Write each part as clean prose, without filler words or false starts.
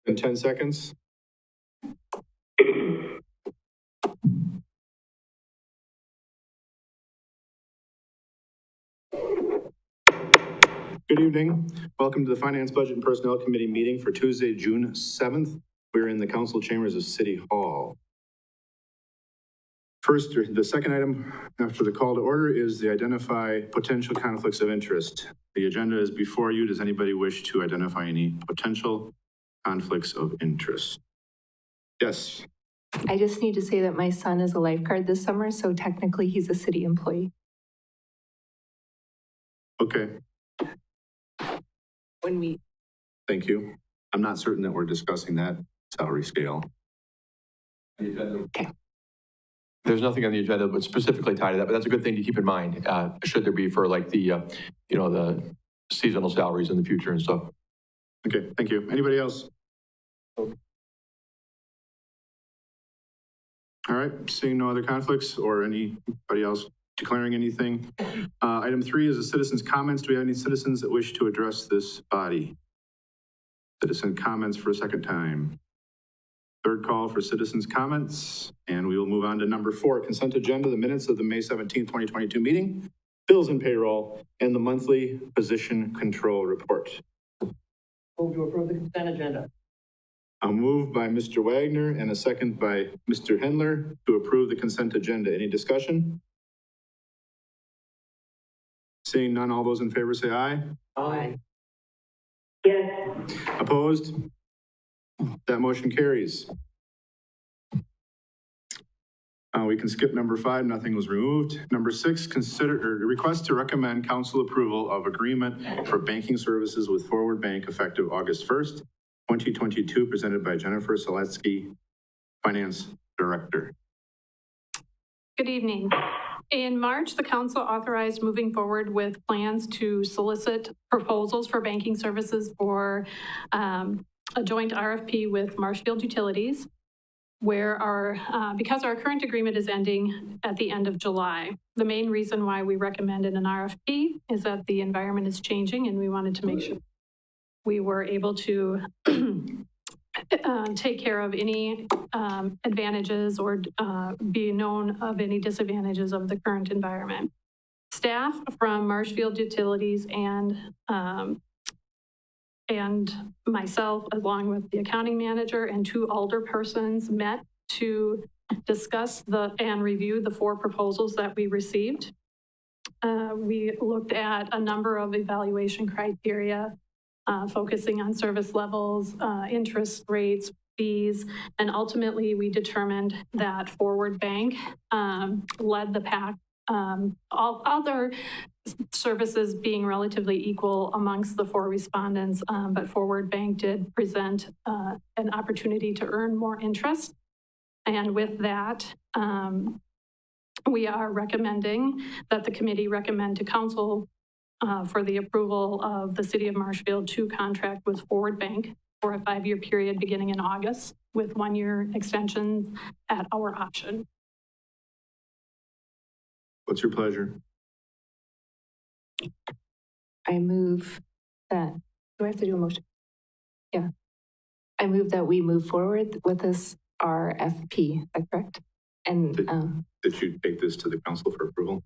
In 10 seconds. Good evening. Welcome to the Finance, Budget, and Personnel Committee meeting for Tuesday, June 7th. We're in the council chambers of City Hall. First, the second item after the call to order is the identify potential conflicts of interest. The agenda is before you. Does anybody wish to identify any potential conflicts of interest? Yes. I just need to say that my son is a lifeguard this summer, so technically he's a city employee. Okay. Thank you. I'm not certain that we're discussing that salary scale. Okay. There's nothing on the agenda but specifically tied to that, but that's a good thing to keep in mind. Should there be for like the, the seasonal salaries in the future and stuff. Okay, thank you. Anybody else? All right, seeing no other conflicts or anybody else declaring anything. Item 3 is the citizens' comments. Do we have any citizens that wish to address this body? Citizen comments for a second time. Third call for citizens' comments, and we will move on to number 4, consent agenda, the minutes of the May 17th, 2022 meeting, bills and payroll, and the monthly position control report. Move to approve the consent agenda. A move by Mr. Wagner and a second by Mr. Hendler to approve the consent agenda. Any discussion? Seeing none, all those in favor say aye. Aye. Yes. Opposed? That motion carries. We can skip number 5, nothing was removed. Number 6, request to recommend council approval of agreement for banking services with Forward Bank effective August 1st, 2022, presented by Jennifer Seletsky, Finance Director. Good evening. In March, the council authorized moving forward with plans to solicit proposals for banking services for a joint RFP with Marshfield Utilities, where because our current agreement is ending at the end of July. The main reason why we recommended an RFP is that the environment is changing and we wanted to make sure we were able to take care of any advantages or be known of any disadvantages of the current environment. Staff from Marshfield Utilities and myself, along with the accounting manager and 2 alderpersons, met to discuss and review the 4 proposals that we received. We looked at a number of evaluation criteria, focusing on service levels, interest rates, fees, and ultimately we determined that Forward Bank led the pack, all other services being relatively equal amongst the 4 respondents, but Forward Bank did present an opportunity to earn more interest. And with that, we are recommending that the committee recommend to council for the approval of the City of Marshfield to contract with Forward Bank for a 5-year period beginning in August with 1-year extensions at our option. What's your pleasure? I move that, do I have to do a motion? Yeah. I move that we move forward with this RFP, is that correct? And did you take this to the council for approval?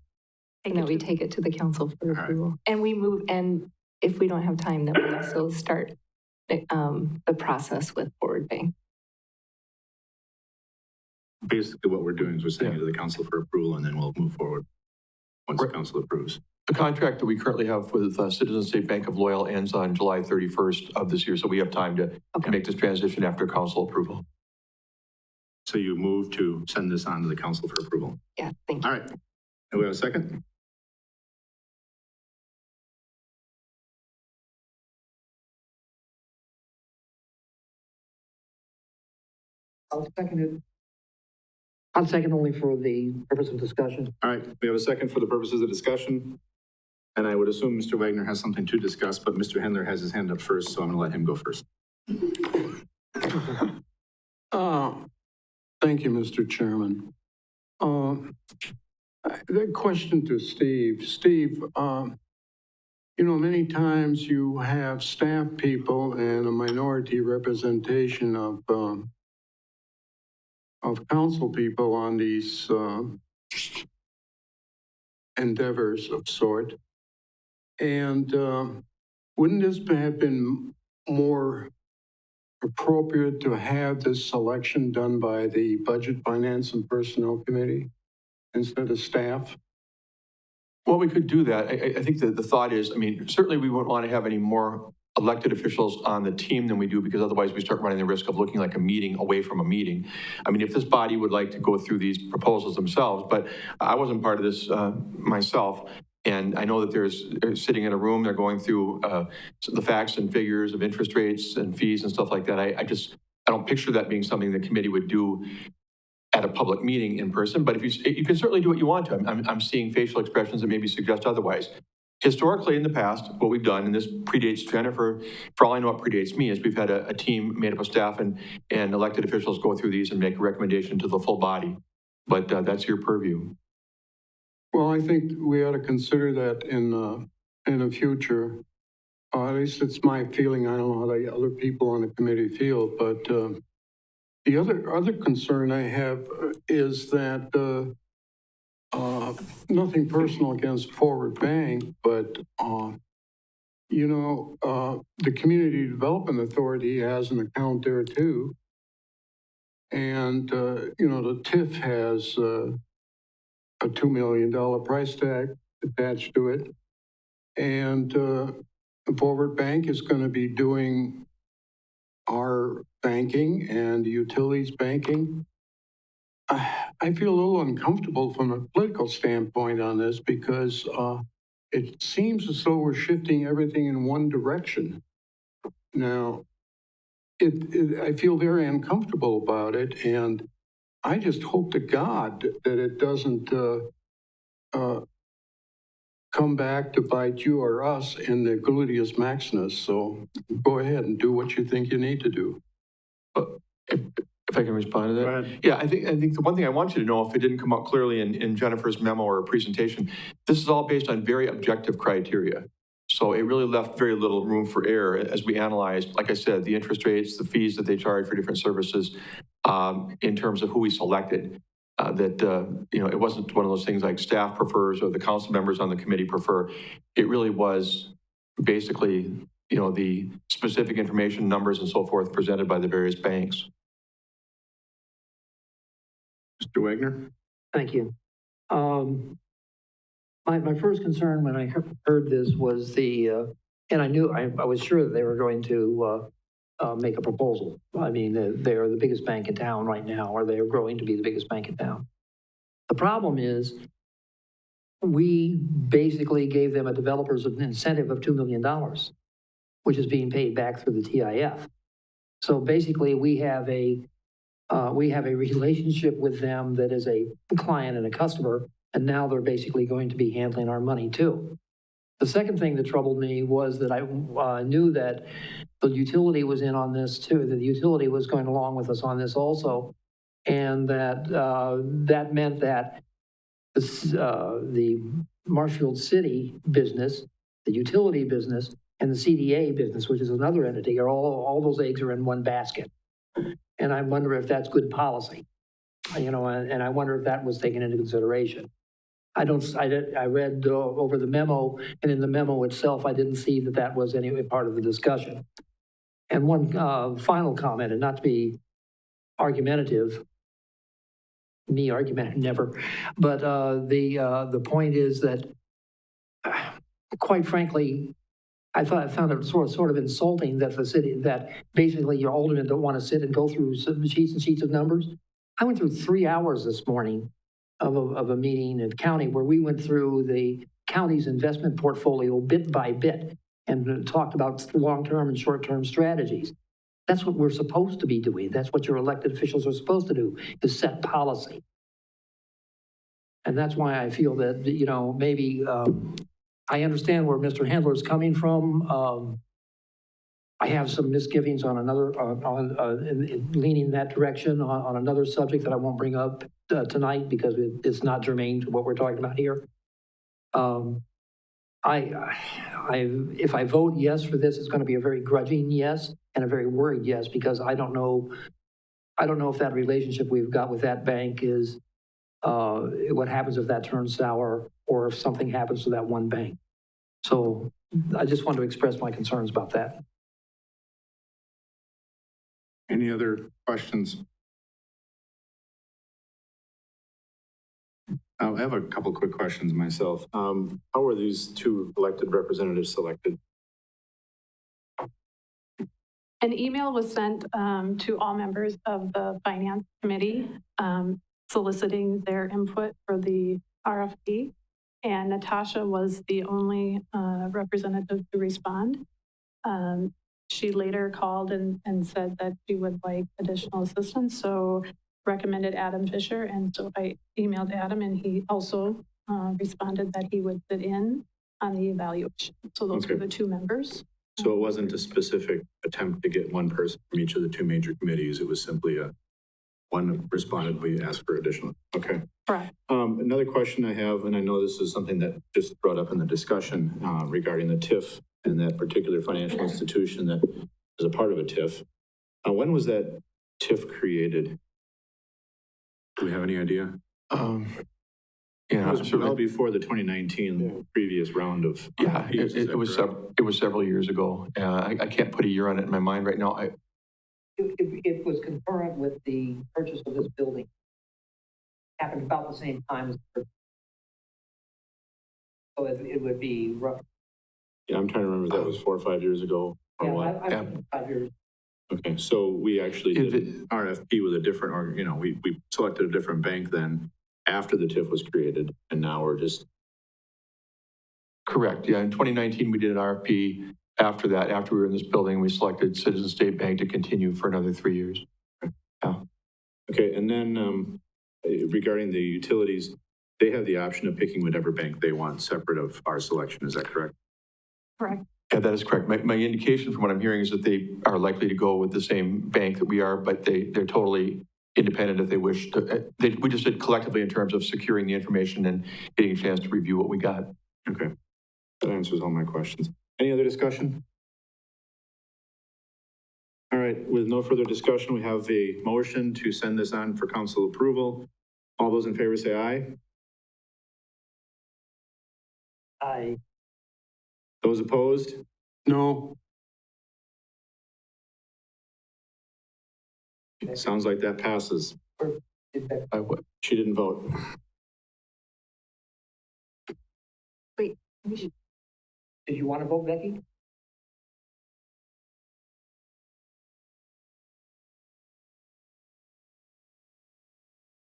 that we take it to the council for approval. Right. And we move, and if we don't have time, then we also start the process with Forward Bank. Basically what we're doing is we're sending it to the council for approval and then we'll move forward once the council approves. The contract that we currently have with Citizens State Bank of Loyal ends on July 31st of this year, so we have time to make this transition after council approval. So you move to send this on to the council for approval? Yeah, thank you. All right. Do we have a second? I'll second it. I'll second only for the purpose of discussion. All right, we have a second for the purposes of discussion. And I would assume Mr. Wagner has something to discuss, but Mr. Hendler has his hand up first, so I'm gonna let him go first. Thank you, Mr. Chairman. The question to Steve. Steve, You know, many times you have staff people and a minority representation of council people on these endeavors of sort. And wouldn't this have been more appropriate to have this selection done by the Budget, Finance, and Personnel Committee instead of staff? Well, we could do that. I think that the thought is, I mean, certainly we wouldn't want to have any more elected officials on the team than we do, because otherwise we start running the risk of looking like a meeting away from a meeting. I mean, if this body would like to go through these proposals themselves, but I wasn't part of this myself. And I know that they're sitting in a room, they're going through the facts and figures of interest rates and fees and stuff like that. I don't picture that being something the committee would do at a public meeting in person, but if you can certainly do what you want to. I'm seeing facial expressions that maybe suggest otherwise. Historically, in the past, what we've done, and this predates Jennifer, for all I know it predates me, is we've had a team made up of staff and elected officials go through these and make a recommendation to the full body. But that's your purview. Well, I think we ought to consider that in the future. At least it's my feeling. I don't know how the other people on the committee feel, but the other concern I have is that nothing personal against Forward Bank, but you know, the Community Development Authority has an account there too, and you know, the TIF has a $2 million price tag attached to it, and Forward Bank is going to be doing our banking and utilities banking. I feel a little uncomfortable from a political standpoint on this, because it seems as though we're shifting everything in one direction. Now, I feel very uncomfortable about it, and I just hope to God that it doesn't come back to bite you or us in the gluteus maximus. So go ahead and do what you think you need to do. If I can respond to that? Go ahead. Yeah, I think the one thing I want you to know, if it didn't come out clearly in Jennifer's memo or presentation, this is all based on very objective criteria. So it really left very little room for error as we analyzed, like I said, the interest rates, the fees that they charge for different services, in terms of who we selected. You know, it wasn't one of those things like staff prefers or the council members on the committee prefer. It really was basically, you know, the specific information, numbers and so forth presented by the various banks. Mr. Wagner? Thank you. My first concern when I heard this was and I was sure that they were going to make a proposal. I mean, they are the biggest bank in town right now, or they are growing to be the biggest bank in town. The problem is we basically gave them a developer's incentive of $2 million, which is being paid back through the TIF. So basically we have a relationship with them that is a client and a customer, and now they're basically going to be handling our money too. The second thing that troubled me was that I knew that the utility was in on this too, that the utility was going along with us on this also, and that that meant that the Marshfield City business, the utility business, and the CDA business, which is another entity, are all those eggs are in one basket. And I wonder if that's good policy, you know, and I wonder if that was taken into consideration. I read over the memo, and in the memo itself, I didn't see that that was any part of the discussion. And one final comment, and not to be argumentative, never, but the point is that, quite frankly, I found it sort of insulting that that basically your aldermen don't want to sit and go through sheets and sheets of numbers. I went through 3 hours this morning of a meeting in county where we went through the county's investment portfolio bit by bit and talked about long-term and short-term strategies. That's what we're supposed to be doing. That's what your elected officials are supposed to do, is set policy. And that's why I feel that, you know, maybe I understand where Mr. Handler is coming from. I have some misgivings on another, leaning that direction on another subject that I won't bring up tonight because it's not germane to what we're talking about here. I if I vote yes for this, it's going to be a very grudging yes and a very worried yes, because I don't know if that relationship we've got with that bank is, what happens if that turns sour, or if something happens to that one bank. So I just want to express my concerns about that. Any other questions? I have a couple quick questions myself. How were these two elected representatives selected? An email was sent to all members of the Finance Committee soliciting their input for the RFP, and Natasha was the only representative to respond. She later called and said that she would like additional assistance, so recommended Adam Fisher, and so I emailed Adam, and he also responded that he would sit in on the evaluation. So those Okay. were the two members. So it wasn't a specific attempt to get one person from each of the two major committees. It was simply one responded, we asked for additional. Okay. Correct. Another question I have, and I know this is something that just brought up in the discussion regarding the TIF and that particular financial institution that is a part of a TIF. When was that TIF created? Do we have any idea? Yeah, It was well before the 2019 previous round of. yeah, RFPs, is that it was correct? it was several years ago. I can't put a year on it in my mind right now. It was concurrent with the purchase of this building. Happened about the same time as the. So it would be rough. Yeah, I'm trying to remember if that was 4 or 5 years ago or what. I 5 years. Okay, so we actually If did an RFP with a different, we selected a different bank then after the TIF was created, and now we're just. Correct. Yeah, in 2019, we did an RFP. After that, after we were in this building, we selected Citizen State Bank to continue for another 3 years. Okay, and then regarding the utilities, they have the option of picking whatever bank they want, separate of our selection, is that correct? Correct. Yeah, that is correct. My indication from what I'm hearing is that they are likely to go with the same bank that we are, but they're totally independent if they wish to. We just did collectively in terms of securing the information and getting a chance to review what we got. Okay, that answers all my questions. Any other discussion? All right, with no further discussion, we have a motion to send this on for council approval. All those in favor say aye. Aye. Those opposed? No, Sounds like that passes. I would. She didn't vote. Wait, Did you want to vote, Becky?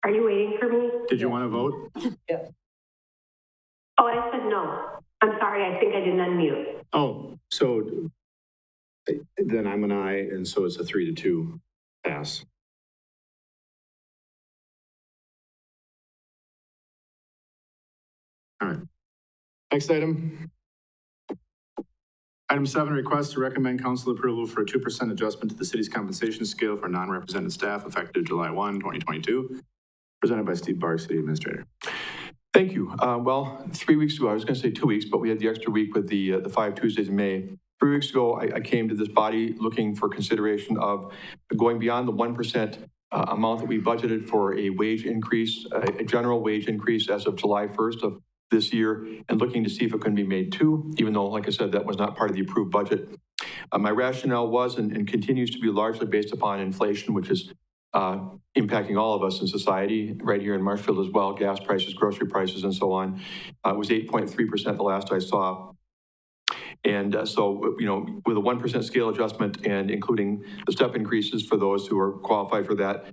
Are you waiting for me? Did you want to vote? Yes. Oh, I said no. I'm sorry, I think I didn't unmute. Oh, so then I'm an aye, and so it's a 3-2 pass. All right. Next item. Item 7, request to recommend council approval for a 2% adjustment to the city's compensation scale for non-represented staff effective July 1, 2022. Presented by Steve Bark, City Administrator. Thank you. Well, 3 weeks ago, I was going to say 2 weeks, but we had the extra week with the 5 Tuesdays in May. 3 weeks ago, I came to this body looking for consideration of going beyond the 1% amount that we budgeted for a wage increase, a general wage increase as of July 1st of this year, and looking to see if it can be made 2, even though, like I said, that was not part of the approved budget. My rationale was and continues to be largely based upon inflation, which is impacting all of us in society, right here in Marshfield as well, gas prices, grocery prices, and so on. It was 8.3% the last I saw. And so, with a 1% scale adjustment and including the step increases for those who are qualified for that,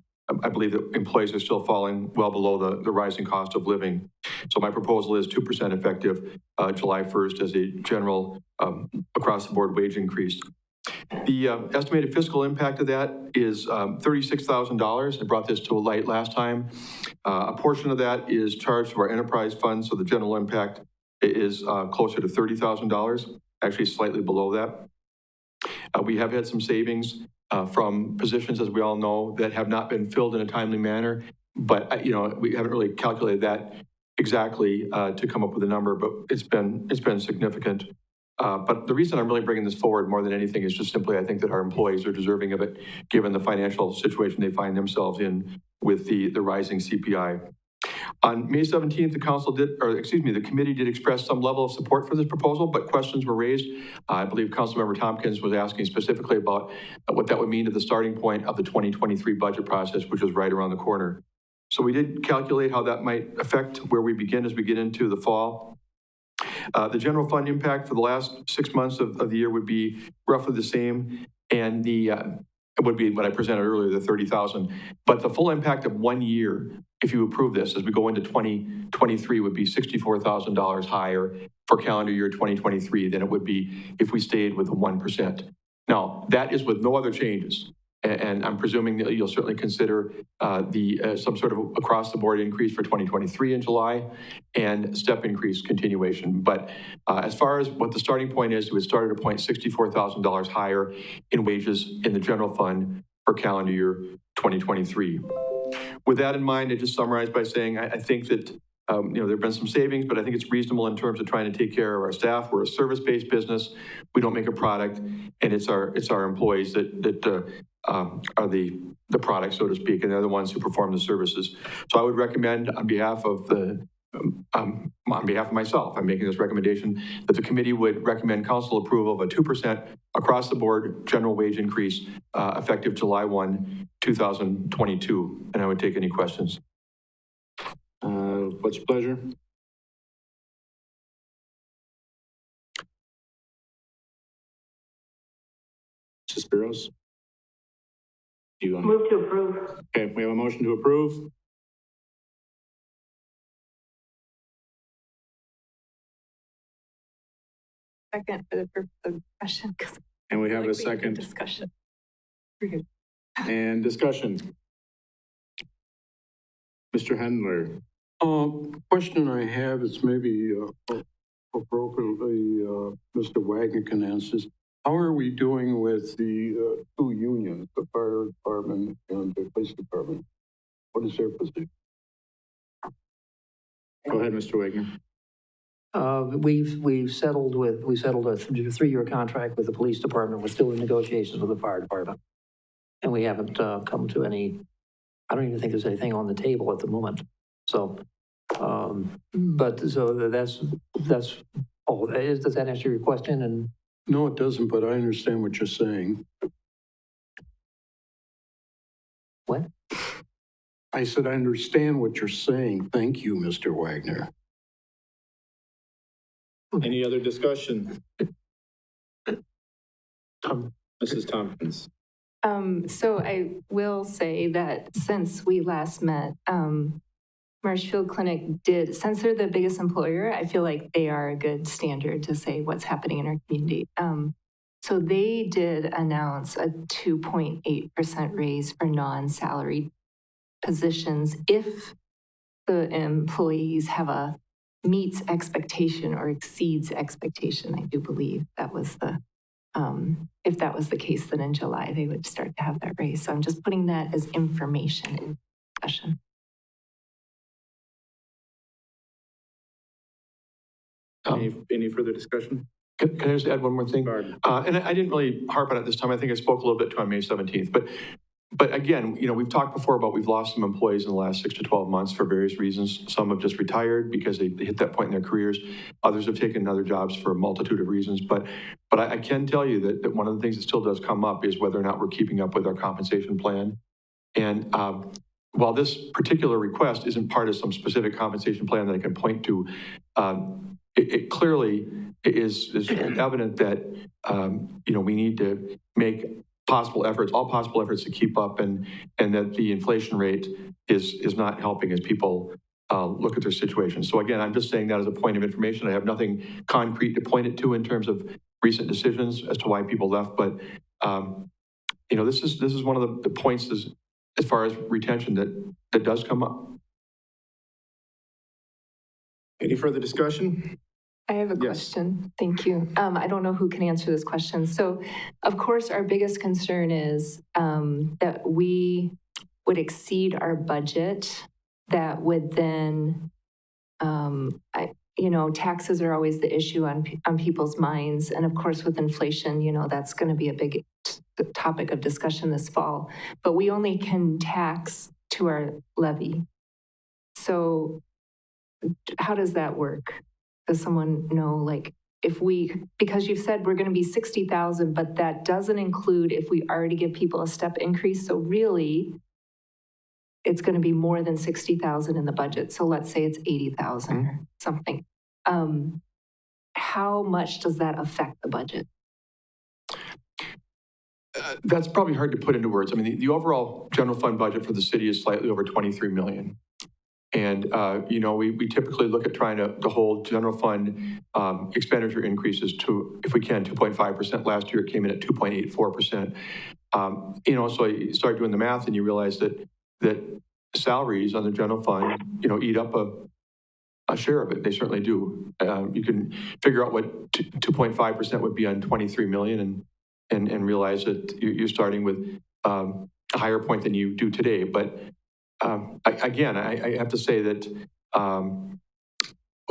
I believe that employees are still falling well below the rising cost of living. So my proposal is 2% effective July 1st as a general across-the-board wage increase. The estimated fiscal impact of that is $36,000. I brought this to light last time. A portion of that is charged to our enterprise fund, so the general impact is closer to $30,000, actually slightly below that. We have had some savings from positions, as we all know, that have not been filled in a timely manner, but we haven't really calculated that exactly to come up with a number, but it's been significant. But the reason I'm really bringing this forward more than anything is just simply I think that our employees are deserving of it, given the financial situation they find themselves in with the rising CPI. On May 17th, the committee did express some level of support for this proposal, but questions were raised. I believe Councilmember Tompkins was asking specifically about what that would mean to the starting point of the 2023 budget process, which is right around the corner. So we did calculate how that might affect where we begin as we get into the fall. The general fund impact for the last 6 months of the year would be roughly the same, and it would be what I presented earlier, the 30,000. But the full impact of 1 year, if you approve this, as we go into 2023, would be $64,000 higher for calendar year 2023 than it would be if we stayed with the 1%. Now, that is with no other changes. And I'm presuming that you'll certainly consider some sort of across-the-board increase for 2023 in July and step increase continuation. But as far as what the starting point is, it would start at a point $64,000 higher in wages in the general fund for calendar year 2023. With that in mind, I just summarized by saying I think that there have been some savings, but I think it's reasonable in terms of trying to take care of our staff. We're a service-based business. We don't make a product, and it's our employees that are the product, so to speak, and they're the ones who perform the services. So I would recommend on behalf of myself, I'm making this recommendation, that the committee would recommend council approval of a 2% across-the-board general wage increase effective July 1, 2022. And I would take any questions. What's your pleasure? Mrs. Spiros? Do you want Move to approve. Okay, we have a motion to approve. Second for the purpose of discussion. And we have a second. Discussion. And discussion. Mr. Hendler. Question I have is maybe appropriately Mr. Wagner can answer this. How are we doing with the two unions, the fire department and the police department? What is their position? Go ahead, Mr. Wagner. We settled a 3-year contract with the police department. We're still in negotiations with the fire department. And we haven't come to any, I don't even think there's anything on the table at the moment. So, that's all. Does that answer your question? And No, it doesn't, but I understand what you're saying. what? I said, I understand what you're saying. Thank you, Mr. Wagner. Any other discussion? Mrs. Tompkins. So I will say that since we last met, Marshfield Clinic since they're the biggest employer, I feel like they are a good standard to say what's happening in our community. So they did announce a 2.8% raise for non-salaried positions if the employees have meets expectation or exceeds expectation. I do believe that was if that was the case, then in July they would start to have that raise. So I'm just putting that as information in discussion. Any further discussion? Can I just add one more thing? And I didn't really harp on it this time. I think I spoke a little bit to on May 17th. But again, we've talked before about we've lost some employees in the last 6 to 12 months for various reasons. Some have just retired because they hit that point in their careers. Others have taken other jobs for a multitude of reasons. But I can tell you that one of the things that still does come up is whether or not we're keeping up with our compensation plan. And while this particular request isn't part of some specific compensation plan that I can point to, it clearly is evident that, we need to make all possible efforts to keep up and that the inflation rate is not helping as people look at their situation. So again, I'm just saying that as a point of information. I have nothing concrete to point it to in terms of recent decisions as to why people left. But, this is one of the points as far as retention that does come up. Any further discussion? I have a question. Thank you. I don't know who can answer this question. So, of course, our biggest concern is that we would exceed our budget. That would then, taxes are always the issue on people's minds. And of course, with inflation, that's going to be a big topic of discussion this fall. But we only can tax to our levy. So how does that work? Does someone know, like, because you've said we're going to be 60,000, but that doesn't include if we already give people a step increase. So really, it's going to be more than 60,000 in the budget. So let's say it's 80,000 or something. How much does that affect the budget? That's probably hard to put into words. I mean, the overall general fund budget for the city is slightly over 23 million. And, we typically look at trying to hold general fund expenditure increases to, if we can, 2.5%. Last year, it came in at 2.84%. So you start doing the math and you realize that salaries on the general fund, eat up a share of it. They certainly do. You can figure out what 2.5% would be on 23 million and realize that you're starting with a higher point than you do today. But I have to say that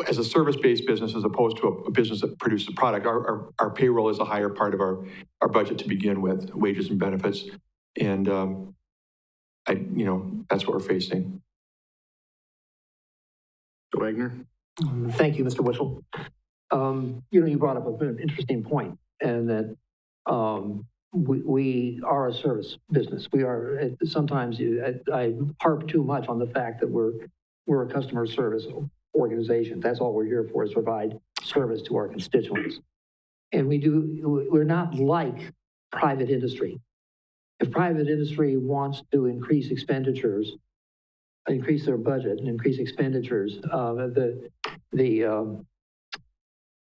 as a service-based business, as opposed to a business that produces a product, our payroll is a higher part of our budget to begin with, wages and benefits. And, that's what we're facing. Wagner? Thank you, Mr. Whistle. You brought up an interesting point, and that we are a service business. We are, sometimes I harp too much on the fact that we're a customer service organization. That's all we're here for, is provide service to our constituents. And we're not like private industry. If private industry wants to increase expenditures, increase their budget and increase expenditures, the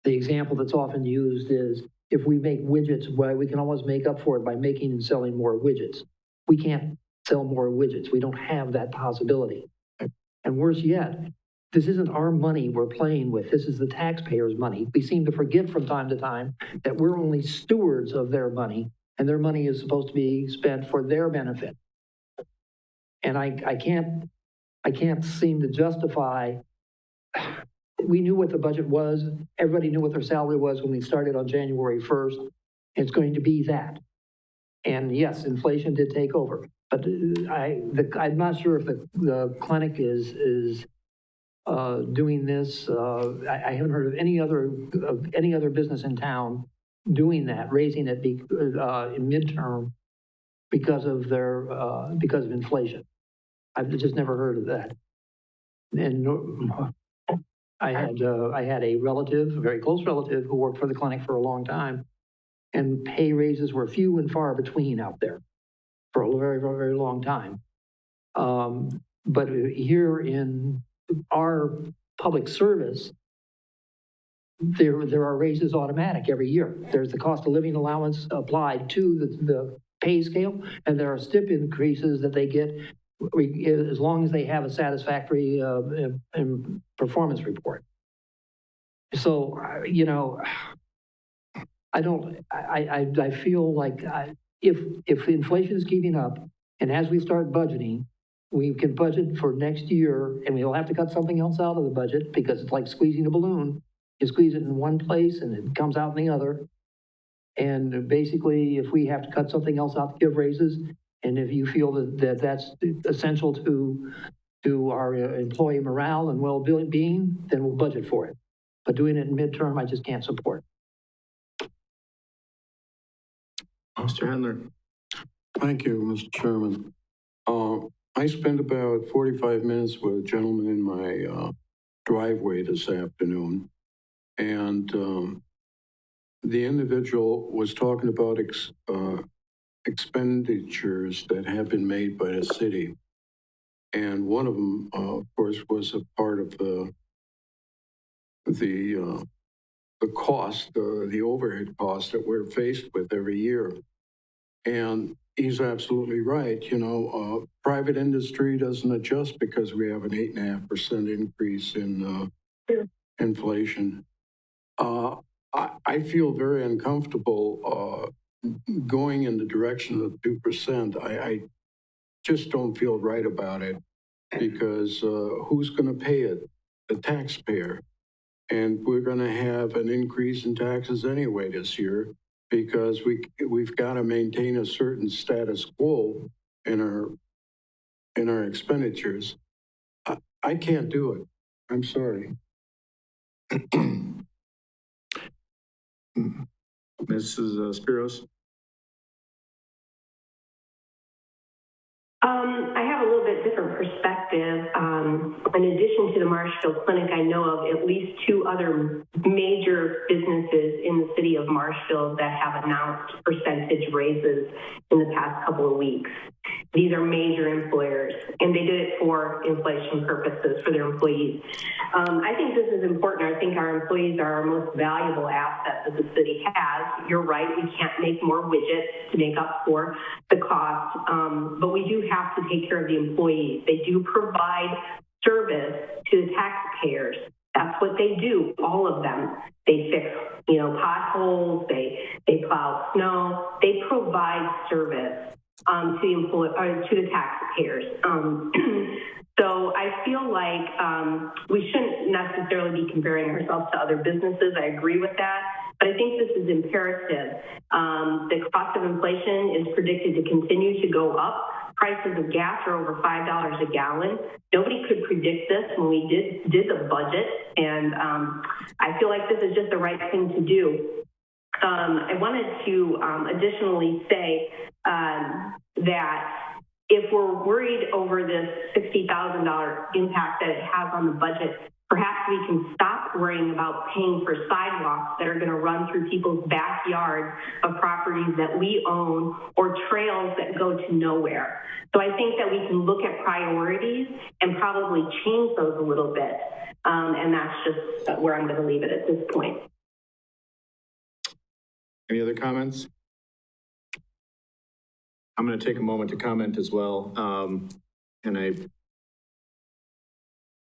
example that's often used is, if we make widgets, well, we can always make up for it by making and selling more widgets. We can't sell more widgets. We don't have that possibility. And worse yet, this isn't our money we're playing with. This is the taxpayers' money. We seem to forget from time to time that we're only stewards of their money, and their money is supposed to be spent for their benefit. And I can't seem to justify. We knew what the budget was. Everybody knew what their salary was when we started on January 1st. It's going to be that. And yes, inflation did take over. But I'm not sure if the clinic is doing this. I haven't heard of any other business in town doing that, raising it in midterm because of inflation. I've just never heard of that. And I had a relative, a very close relative, who worked for the clinic for a long time, and pay raises were few and far between out there for a very, very, very long time. But here in our public service, there are raises automatic every year. There's the cost of living allowance applied to the pay scale, and there are step increases that they get as long as they have a satisfactory performance report. So, I feel like if inflation is keeping up, and as we start budgeting, we can budget for next year, and we'll have to cut something else out of the budget, because it's like squeezing a balloon. You squeeze it in one place and it comes out in the other. And basically, if we have to cut something else out to give raises, and if you feel that that's essential to our employee morale and well-being, then we'll budget for it. But doing it in midterm, I just can't support. Mr. Handler? Thank you, Mr. Chairman. I spent about 45 minutes with a gentleman in my driveway this afternoon, and the individual was talking about expenditures that have been made by the city. And one of them, of course, was a part of the cost, the overhead costs that we're faced with every year. And he's absolutely right. Private industry doesn't adjust because we have an 8.5% increase in inflation. I feel very uncomfortable going in the direction of 2%. I just don't feel right about it, because who's going to pay it? The taxpayer. And we're gonna have an increase in taxes anyway this year because we've got to maintain a certain status quo in our expenditures. I can't do it. I'm sorry. Mrs. Spiros? I have a little bit different perspective. In addition to the Marshfield Clinic, I know of at least 2 other major businesses in the city of Marshfield that have announced percentage raises in the past couple of weeks. These are major employers, and they did it for inflation purposes for their employees. I think this is important. I think our employees are our most valuable asset that the city has. You're right, we can't make more widgets to make up for the cost, but we do have to take care of the employees. They do provide service to the taxpayers. That's what they do, all of them. They fix, potholes, they plow snow, they provide service to the taxpayers. So I feel like we shouldn't necessarily be comparing ourselves to other businesses. I agree with that, but I think this is imperative. The cost of inflation is predicted to continue to go up. Prices of gas are over $5 a gallon. Nobody could predict this when we did the budget, and I feel like this is just the right thing to do. I wanted to additionally say that if we're worried over this $60,000 impact that it has on the budget, perhaps we can stop worrying about paying for sidewalks that are going to run through people's backyards of properties that we own or trails that go to nowhere. So I think that we can look at priorities and probably change those a little bit. And that's just where I'm going to leave it at this point. Any other comments? I'm going to take a moment to comment as well.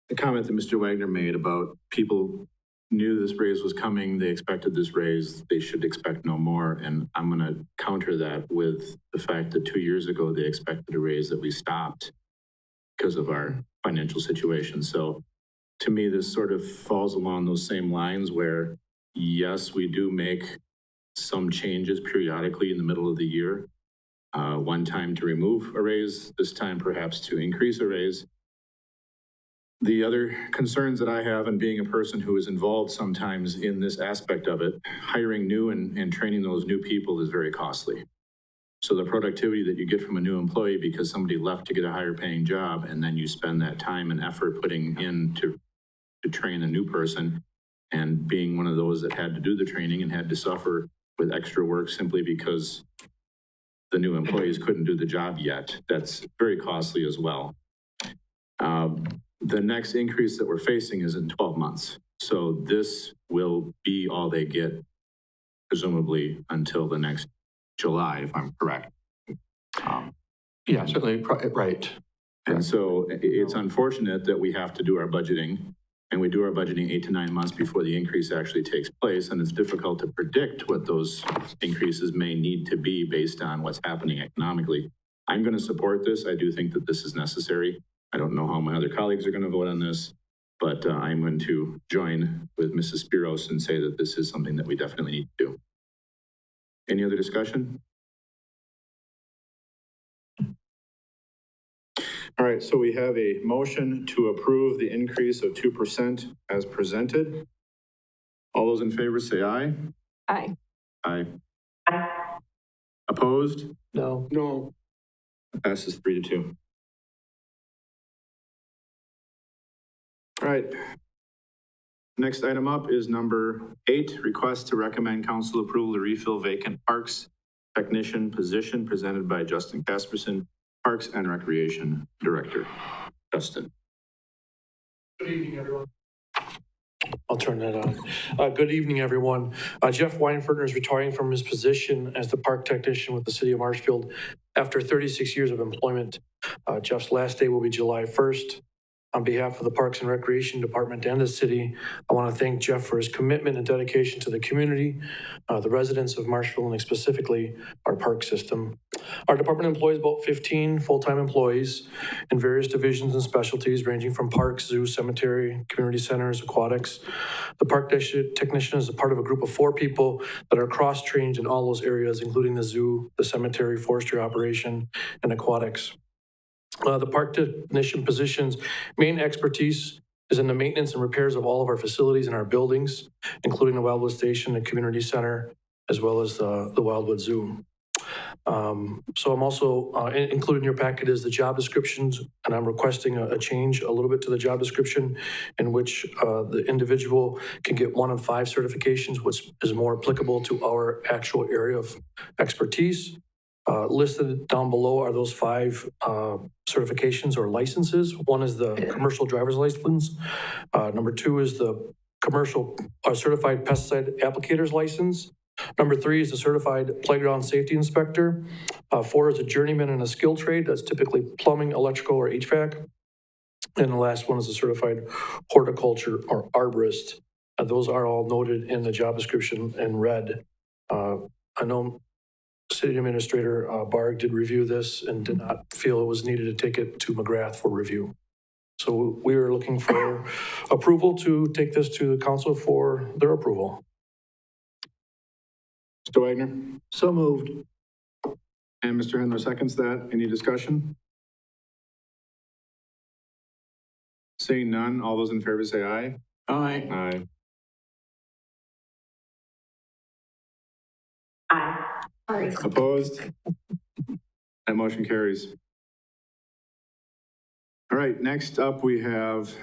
The comment that Mr. Wagner made about people knew this raise was coming, they expected this raise, they should expect no more. And I'm going to counter that with the fact that 2 years ago, they expected a raise that we stopped because of our financial situation. So to me, this sort of falls along those same lines where, yes, we do make some changes periodically in the middle of the year. One time to remove a raise, this time perhaps to increase a raise. The other concerns that I have, and being a person who is involved sometimes in this aspect of it, hiring new and training those new people is very costly. So the productivity that you get from a new employee because somebody left to get a higher paying job, and then you spend that time and effort putting in to train a new person, and being one of those that had to do the training and had to suffer with extra work simply because the new employees couldn't do the job yet. That's very costly as well. The next increase that we're facing is in 12 months. So this will be all they get, presumably until the next July, if I'm correct. Yeah, certainly, right. And so it's unfortunate that we have to do our budgeting, and we do our budgeting 8 to 9 months before the increase actually takes place. And it's difficult to predict what those increases may need to be based on what's happening economically. I'm going to support this. I do think that this is necessary. I don't know how my other colleagues are going to vote on this, but I'm going to join with Mrs. Spiros and say that this is something that we definitely need to do. Any other discussion? All right, so we have a motion to approve the increase of 2% as presented. All those in favor say aye. Aye. Aye. Opposed? No. No. Passes 3-2. All right. Next item up is number 8, request to recommend council approval to refill vacant parks technician position presented by Justin Casperson, Parks and Recreation Director. Justin. Good evening, everyone. I'll turn that on. Good evening, everyone. Jeff Weinfurter is retiring from his position as the park technician with the city of Marshfield after 36 years of employment. Jeff's last day will be July 1st. On behalf of the Parks and Recreation Department and the city, I want to thank Jeff for his commitment and dedication to the community, the residents of Marshfield, and specifically our park system. Our department employs about 15 full-time employees in various divisions and specialties ranging from parks, zoo, cemetery, community centers, aquatics. The park technician is a part of a group of 4 people that are cross-trained in all those areas, including the zoo, the cemetery, forestry operation, and aquatics. The park technician position's main expertise is in the maintenance and repairs of all of our facilities and our buildings, including the Wildwood Station, the community center, as well as the Wildwood Zoo. So I'm also, included in your packet is the job descriptions, and I'm requesting a change a little bit to the job description in which the individual can get 1 of 5 certifications, which is more applicable to our actual area of expertise. Listed down below are those 5 certifications or licenses. One is the commercial driver's license. Number 2 is the commercial certified pesticide applicator's license. Number 3 is the certified playground safety inspector. 4 is a journeyman in a skill trade. That's typically plumbing, electrical, or HVAC. And the last one is a certified horticulture or arborist. Those are all noted in the job description in red. I know City Administrator Barg did review this and did not feel it was needed to take it to McGrath for review. So we are looking for approval to take this to the council for their approval. Mr. Wagner? So moved. And Mr. Hendler seconds that. Any discussion? Seeing none, all those in favor say aye. Aye. Aye. Aye. Sorry. Opposed? That motion carries. All right, next up we have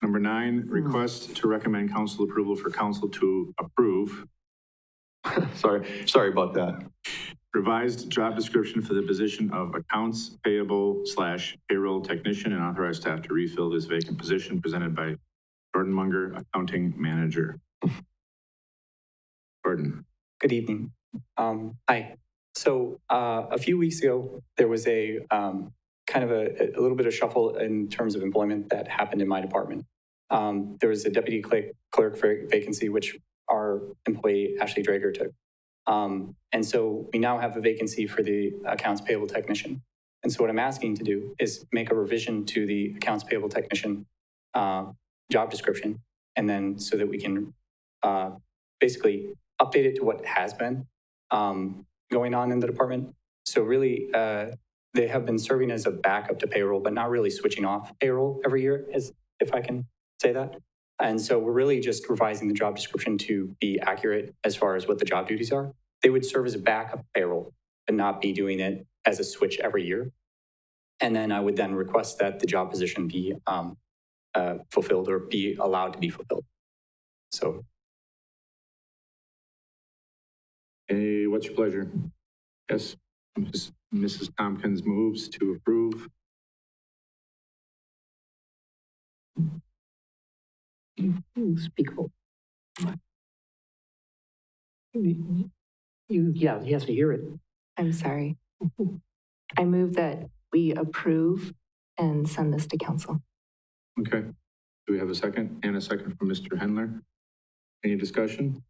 number 9, request to recommend council approval for council to approve Sorry about that. revised job description for the position of accounts payable / payroll technician and authorize staff to refill this vacant position presented by Jordan Munger, accounting manager. Jordan. Good evening. Hi. So a few weeks ago, there was a kind of a little bit of shuffle in terms of employment that happened in my department. There was a deputy clerk vacancy, which our employee Ashley Drager took. And so we now have a vacancy for the accounts payable technician. And so what I'm asking to do is make a revision to the accounts payable technician job description, and then so that we can basically update it to what has been going on in the department. So really, they have been serving as a backup to payroll, but not really switching off payroll every year, if I can say that. And so we're really just revising the job description to be accurate as far as what the job duties are. They would serve as a backup payroll, but not be doing it as a switch every year. And then I would then request that the job position be fulfilled or be allowed to be fulfilled. So. Hey, what's your pleasure? Yes, Mrs. Tompkins moves to approve. Speak up. Yeah, he has to hear it. I'm sorry. I move that we approve and send this to council. Okay. Do we have a second? And a second from Mr. Hendler. Any discussion?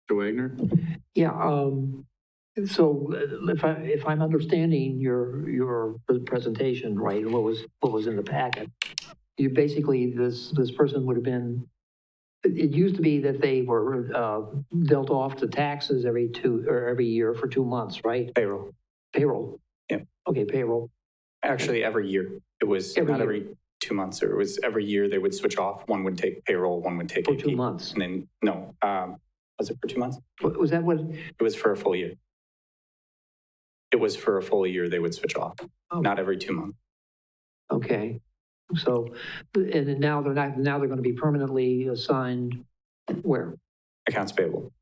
Mr. Wagner? Yeah, so if I'm understanding your presentation right, what was in the packet, you basically, this person would have been, it used to be that they were dealt off to taxes every year for 2 months, right? Payroll. Payroll. Yeah. Okay, payroll. Actually, every year. It was Every not year. every 2 months, or it was every year they would switch off. One would take payroll, one would take For AP. 2 months. And then, no, was it for 2 months? Was that what? It was for a full year. It was for a full year they would switch off, Oh. not every 2 months. Okay, so, and now they're going to be permanently assigned where? Accounts payable.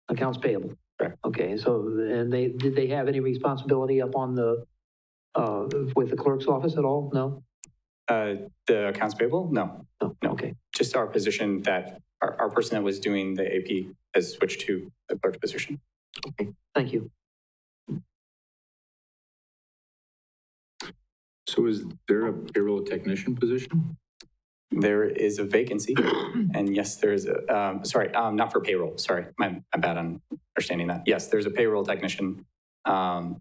Accounts payable. Correct. Okay, so, and did they have any responsibility up on with the clerk's office at all? No? The accounts payable? No, No, No. okay. just our position that our person that was doing the AP has switched to the clerk's position. Okay, thank you. So is there a payroll technician position? There is a vacancy, and yes, there is a, sorry, not for payroll, sorry, my bad on understanding that. Yes, there's a payroll technician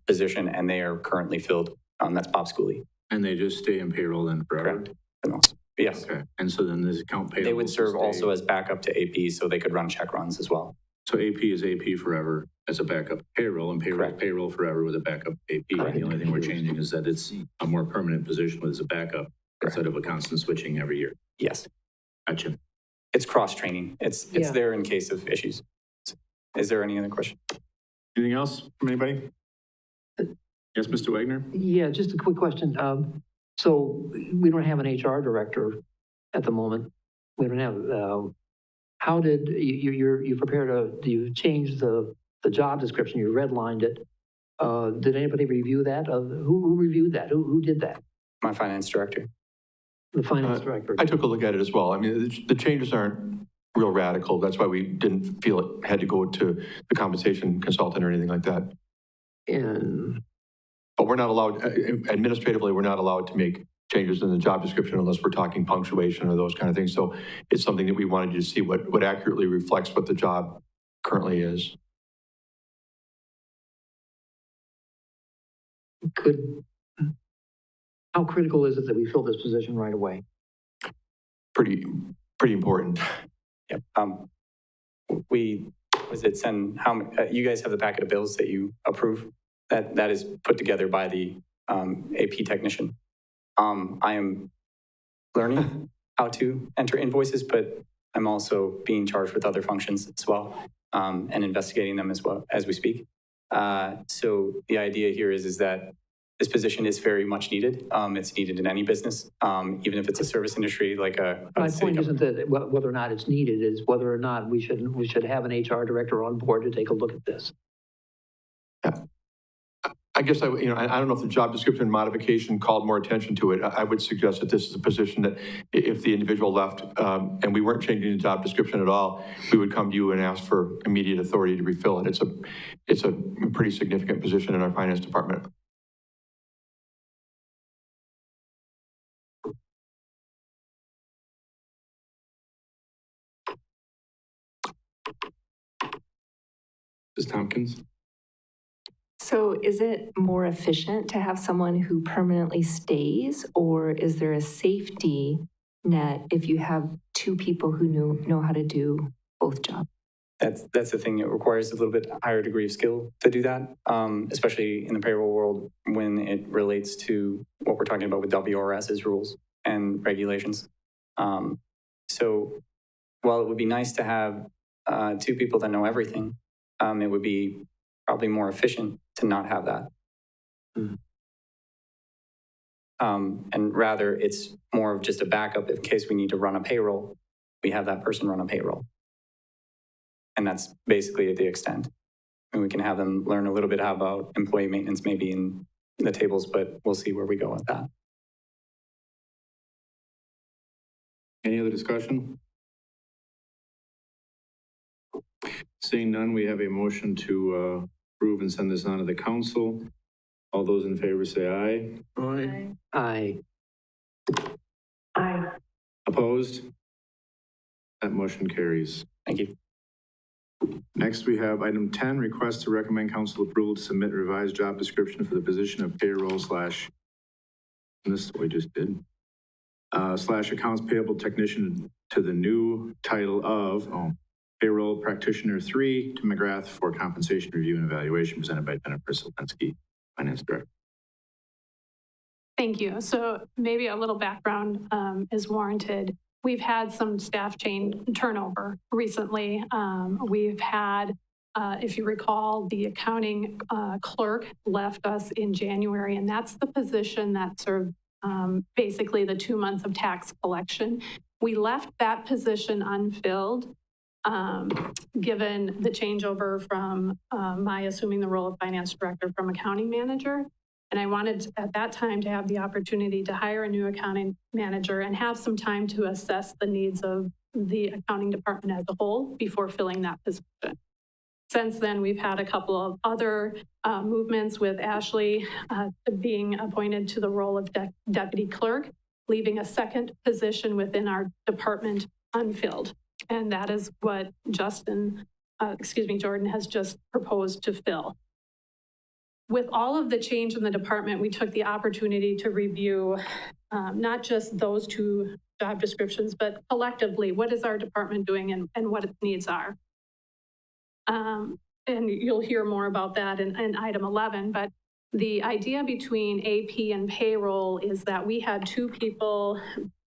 position, and they are currently filled. That's Bob Schooley. And they just stay in payroll then forever? Correct. Yes. Okay, and so then this account payable. They would serve stay- also as backup to AP, so they could run check runs as well. So AP is AP forever as a backup to payroll, and payroll is Correct. payroll forever with a backup to AP. Correct. The only thing we're changing is that it's a more permanent position with as a backup instead of a constant switching every year. Yes. Gotcha. It's cross-training. It's Yeah. there in case of issues. Is there any other question? Anything else from anybody? Yes, Mr. Wagner? Yeah, just a quick question. So we don't have an HR director at the moment. We don't have, how did, you prepared you changed the job description, you redlined it. Did anybody review that? Who reviewed that? Who did that? My finance director. The finance director? I took a look at it as well. I mean, the changes aren't real radical. That's why we didn't feel it had to go to the compensation consultant or anything like that. And, But we're not allowed, administratively, we're not allowed to make changes in the job description unless we're talking punctuation or those kind of things. So it's something that we wanted you to see what accurately reflects what the job currently is. how critical is it that we fill this position right away? Pretty important. Yep. You guys have the packet of bills that you approve? That is put together by the AP technician. I am learning how to enter invoices, but I'm also being charged with other functions as well, and investigating them as well as we speak. So the idea here is that this position is very much needed. It's needed in any business, even if it's a service industry like a My city point government. isn't that whether or not it's needed, is whether or not we should have an HR director on board to take a look at this. I guess I don't know if the job description modification called more attention to it. I would suggest that this is a position that if the individual left and we weren't changing the job description at all, we would come to you and ask for immediate authority to refill it. It's a pretty significant position in our finance department. Ms. Tompkins? So is it more efficient to have someone who permanently stays, or is there a safety net if you have two people who know how to do both jobs? That's the thing. It requires a little bit higher degree of skill to do that, especially in the payroll world when it relates to what we're talking about with WRS's rules and regulations. So while it would be nice to have two people that know everything, it would be probably more efficient to not have that. And rather, it's more of just a backup in case we need to run a payroll. We have that person run a payroll. And that's basically the extent. And we can have them learn a little bit about employee maintenance maybe in the tables, but we'll see where we go with that. Any other discussion? Seeing none, we have a motion to approve and send this on to the council. All those in favor say aye. Aye. Aye. Opposed? That motion carries. Thank you. Next, we have item 10, request to recommend council approval to submit revised job description for the position of payroll slash, and this is what we just did, slash accounts payable technician to the new title of payroll practitioner 3 to McGrath for compensation review and evaluation, presented by Jennifer Selensky, finance director. Thank you. So maybe a little background is warranted. We've had some staff turnover recently. We've had, if you recall, the accounting clerk left us in January, and that's the position that served basically the 2 months of tax collection. We left that position unfilled, given the changeover from my assuming the role of finance director from accounting manager. And I wanted at that time to have the opportunity to hire a new accounting manager and have some time to assess the needs of the accounting department as a whole before filling that position. Since then, we've had a couple of other movements with Ashley being appointed to the role of deputy clerk. leaving a second position within our department unfilled. And that is what Jordan has just proposed to fill. With all of the change in the department, we took the opportunity to review not just those two job descriptions, but collectively, what is our department doing and what its needs are. And you'll hear more about that in item 11, but the idea between AP and payroll is that we had two people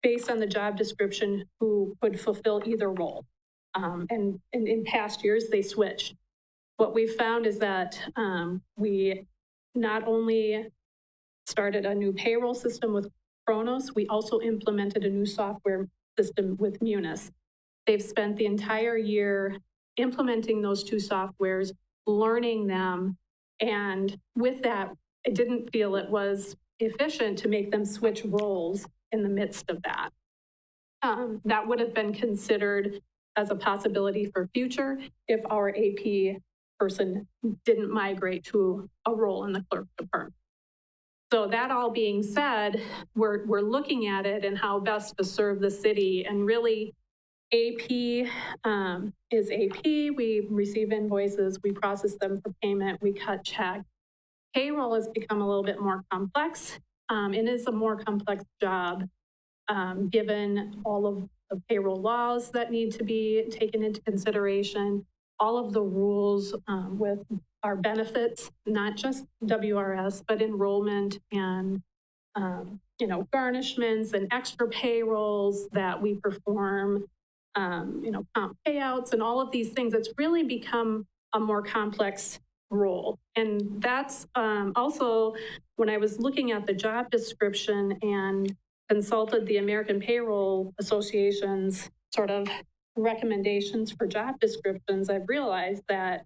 based on the job description who could fulfill either role. And in past years, they switched. What we found is that we not only started a new payroll system with Kronos, we also implemented a new software system with Munis. They've spent the entire year implementing those two softwares, learning them, and with that, I didn't feel it was efficient to make them switch roles in the midst of that. That would have been considered as a possibility for future if our AP person didn't migrate to a role in the clerk department. So that all being said, we're looking at it and how best to serve the city, and really AP is AP. We receive invoices, we process them for payment, we cut checks. Payroll has become a little bit more complex. It is a more complex job given all of the payroll laws that need to be taken into consideration, all of the rules with our benefits, not just WRS, but enrollment and garnishments and extra payrolls that we perform, comp payouts and all of these things. It's really become a more complex role. And that's also when I was looking at the job description and consulted the American Payroll Association's sort of recommendations for job descriptions, I've realized that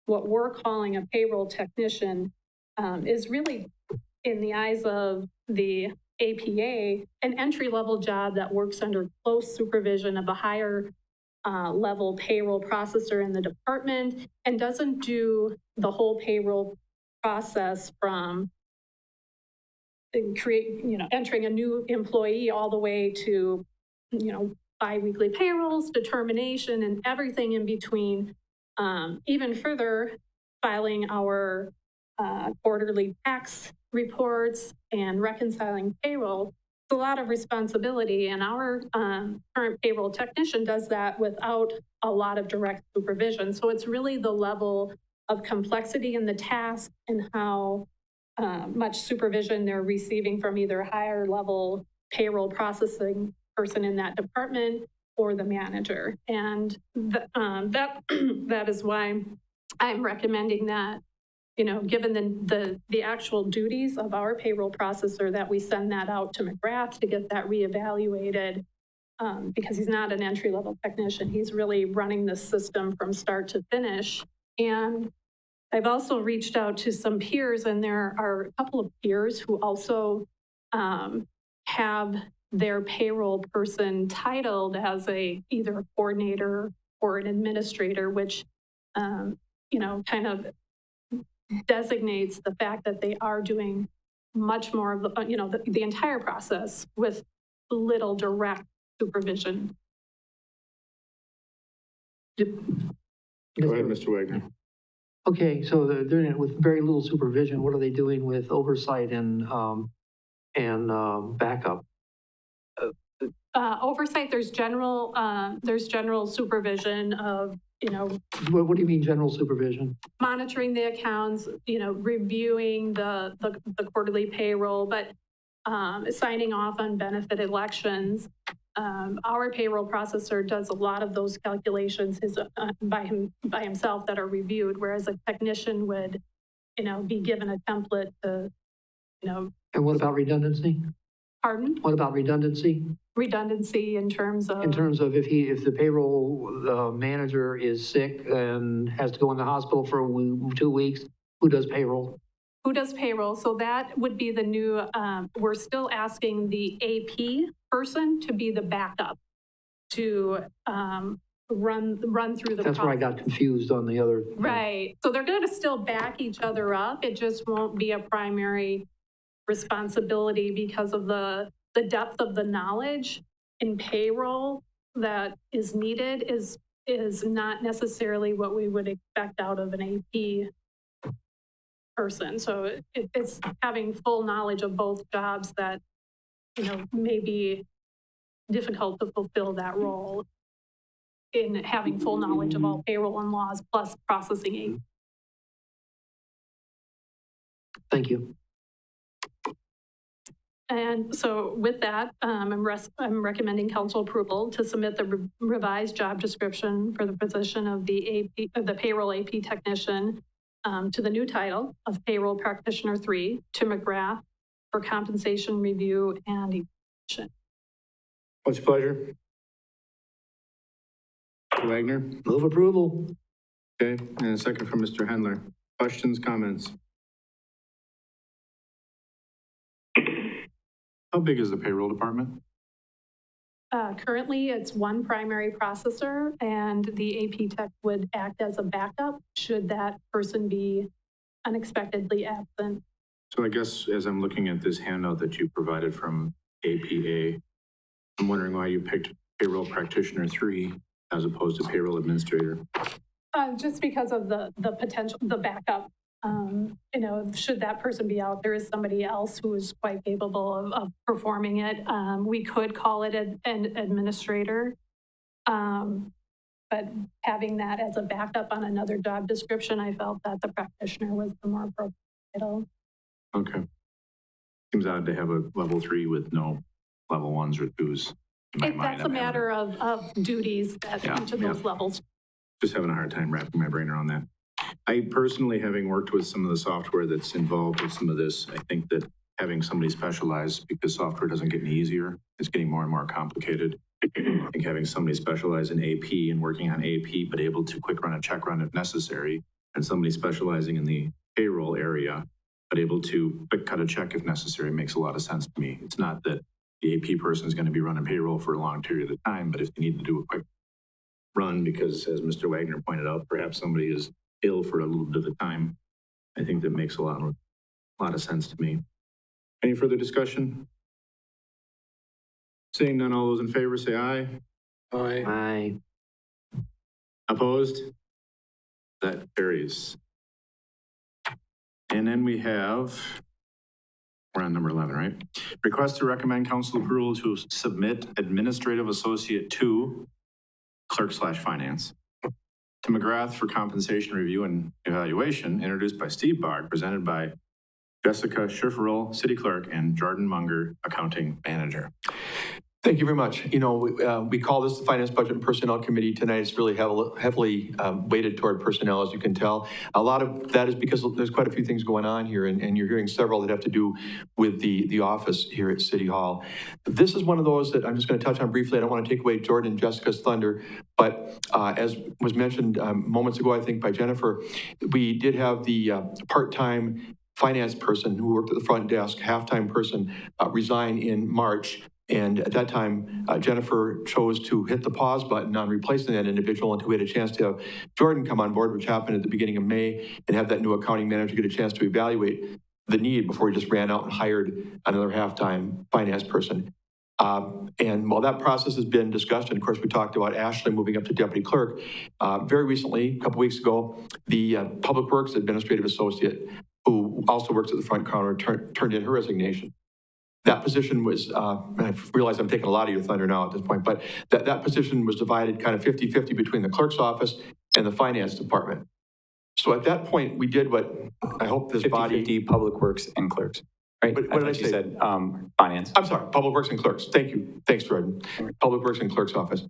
what we're calling a payroll technician is really, in the eyes of the APA, an entry-level job that works under close supervision of a higher level payroll processor in the department and doesn't do the whole payroll process from entering a new employee all the way to, biweekly payrolls, determination, and everything in between. Even further, filing our quarterly tax reports and reconciling payroll. It's a lot of responsibility, and our current payroll technician does that without a lot of direct supervision. So it's really the level of complexity in the task and how much supervision they're receiving from either a higher level payroll processing person in that department or the manager. And that is why I'm recommending that, given the actual duties of our payroll processor, that we send that out to McGrath to get that reevaluated, because he's not an entry-level technician. He's really running the system from start to finish. And I've also reached out to some peers, and there are a couple of peers who also have their payroll person titled as either a coordinator or an administrator, which, kind of designates the fact that they are doing much more of the entire process with little direct supervision. Go ahead, Mr. Wagner. Okay, so they're doing it with very little supervision. What are they doing with oversight and backup? Oversight, there's general supervision of, What do you mean general supervision? monitoring the accounts, reviewing the quarterly payroll, but signing off on benefit elections. Our payroll processor does a lot of those calculations by himself that are reviewed, whereas a technician would, be given a template to, And what about redundancy? Pardon? What about redundancy? Redundancy in terms of? In terms of if the payroll manager is sick and has to go in the hospital for 2 weeks, who does payroll? Who does payroll? So that would be the new, we're still asking the AP person to be the backup to run through the That's where I process. got confused on the other. Right. So they're going to still back each other up. It just won't be a primary responsibility because of the the depth of the knowledge in payroll that is needed is not necessarily what we would expect out of an AP person. So it's having full knowledge of both jobs that, may be difficult to fulfill that role in having full knowledge of all payroll and laws plus processing AP. Thank you. And so with that, I'm recommending council approval to submit the revised job description for the position of the payroll AP technician to the new title of Payroll Practitioner 3 to McGrath for compensation review and evaluation. What's your pleasure? Mr. Wagner? Move approval. Okay, and a second from Mr. Hendler. Questions, comments? How big is the payroll department? Currently, it's one primary processor, and the AP tech would act as a backup should that person be unexpectedly absent. So I guess as I'm looking at this handout that you provided from APA, I'm wondering why you picked Payroll Practitioner 3 as opposed to Payroll Administrator. Just because of the potential, the backup. Should that person be out, there is somebody else who is quite capable of performing it. We could call it an administrator, but having that as a backup on another job description, I felt that the practitioner was the more appropriate title. Okay. Seems odd to have a level 3 with no level 1s or 2s. In my mind, That's a matter of duties at each of those levels. Just having a hard time wrapping my brain around that. I personally, having worked with some of the software that's involved with some of this, I think that having somebody specialized, because software doesn't get any easier, it's getting more and more complicated. I think having somebody specialize in AP and working on AP, but able to quick run a check run if necessary, and somebody specializing in the payroll area, but able to quick cut a check if necessary, makes a lot of sense to me. It's not that the AP person is going to be running payroll for a long period of time, but if they need to do a quick run, because as Mr. Wagner pointed out, perhaps somebody is ill for a little bit of time, I think that makes a lot of sense to me. Any further discussion? Seeing none, all those in favor say aye. Aye. Aye. Opposed? That carries. And then we have, we're on number 11, right? Request to recommend council approval to submit Administrative Associate 2, Clerk/Finance, to McGrath for compensation review and evaluation, introduced by Steve Bogg, presented by Jessica Schifferl, City Clerk, and Jordan Munger, Accounting Manager. Thank you very much. We call this the Finance, Budget, and Personnel Committee tonight. It's really heavily weighted toward personnel, as you can tell. A lot of that is because there's quite a few things going on here, and you're hearing several that have to do with the office here at City Hall. This is one of those that I'm just going to touch on briefly. I don't want to take away Jordan and Jessica's thunder, but as was mentioned moments ago, I think by Jennifer, we did have the part-time finance person who worked at the front desk, half-time person, resign in March. And at that time, Jennifer chose to hit the pause button on replacing that individual until we had a chance to have Jordan come on board, which happened at the beginning of May, and have that new accounting manager get a chance to evaluate the need before he just ran out and hired another half-time finance person. And while that process has been discussed, and of course we talked about Ashley moving up to deputy clerk, very recently, a couple weeks ago, the Public Works Administrative Associate, who also works at the front counter, turned in her resignation. That position was, I realize I'm taking a lot of your thunder now at this point, but that position was divided kind of 50-50 between the clerk's office and the finance department. So at that point, we did what I hope this body... 50-50 Public Works and clerks, right? What did I say? You said finance. I'm sorry, Public Works and Clerks. Thank you. Thanks, Jordan. Public Works and Clerk's office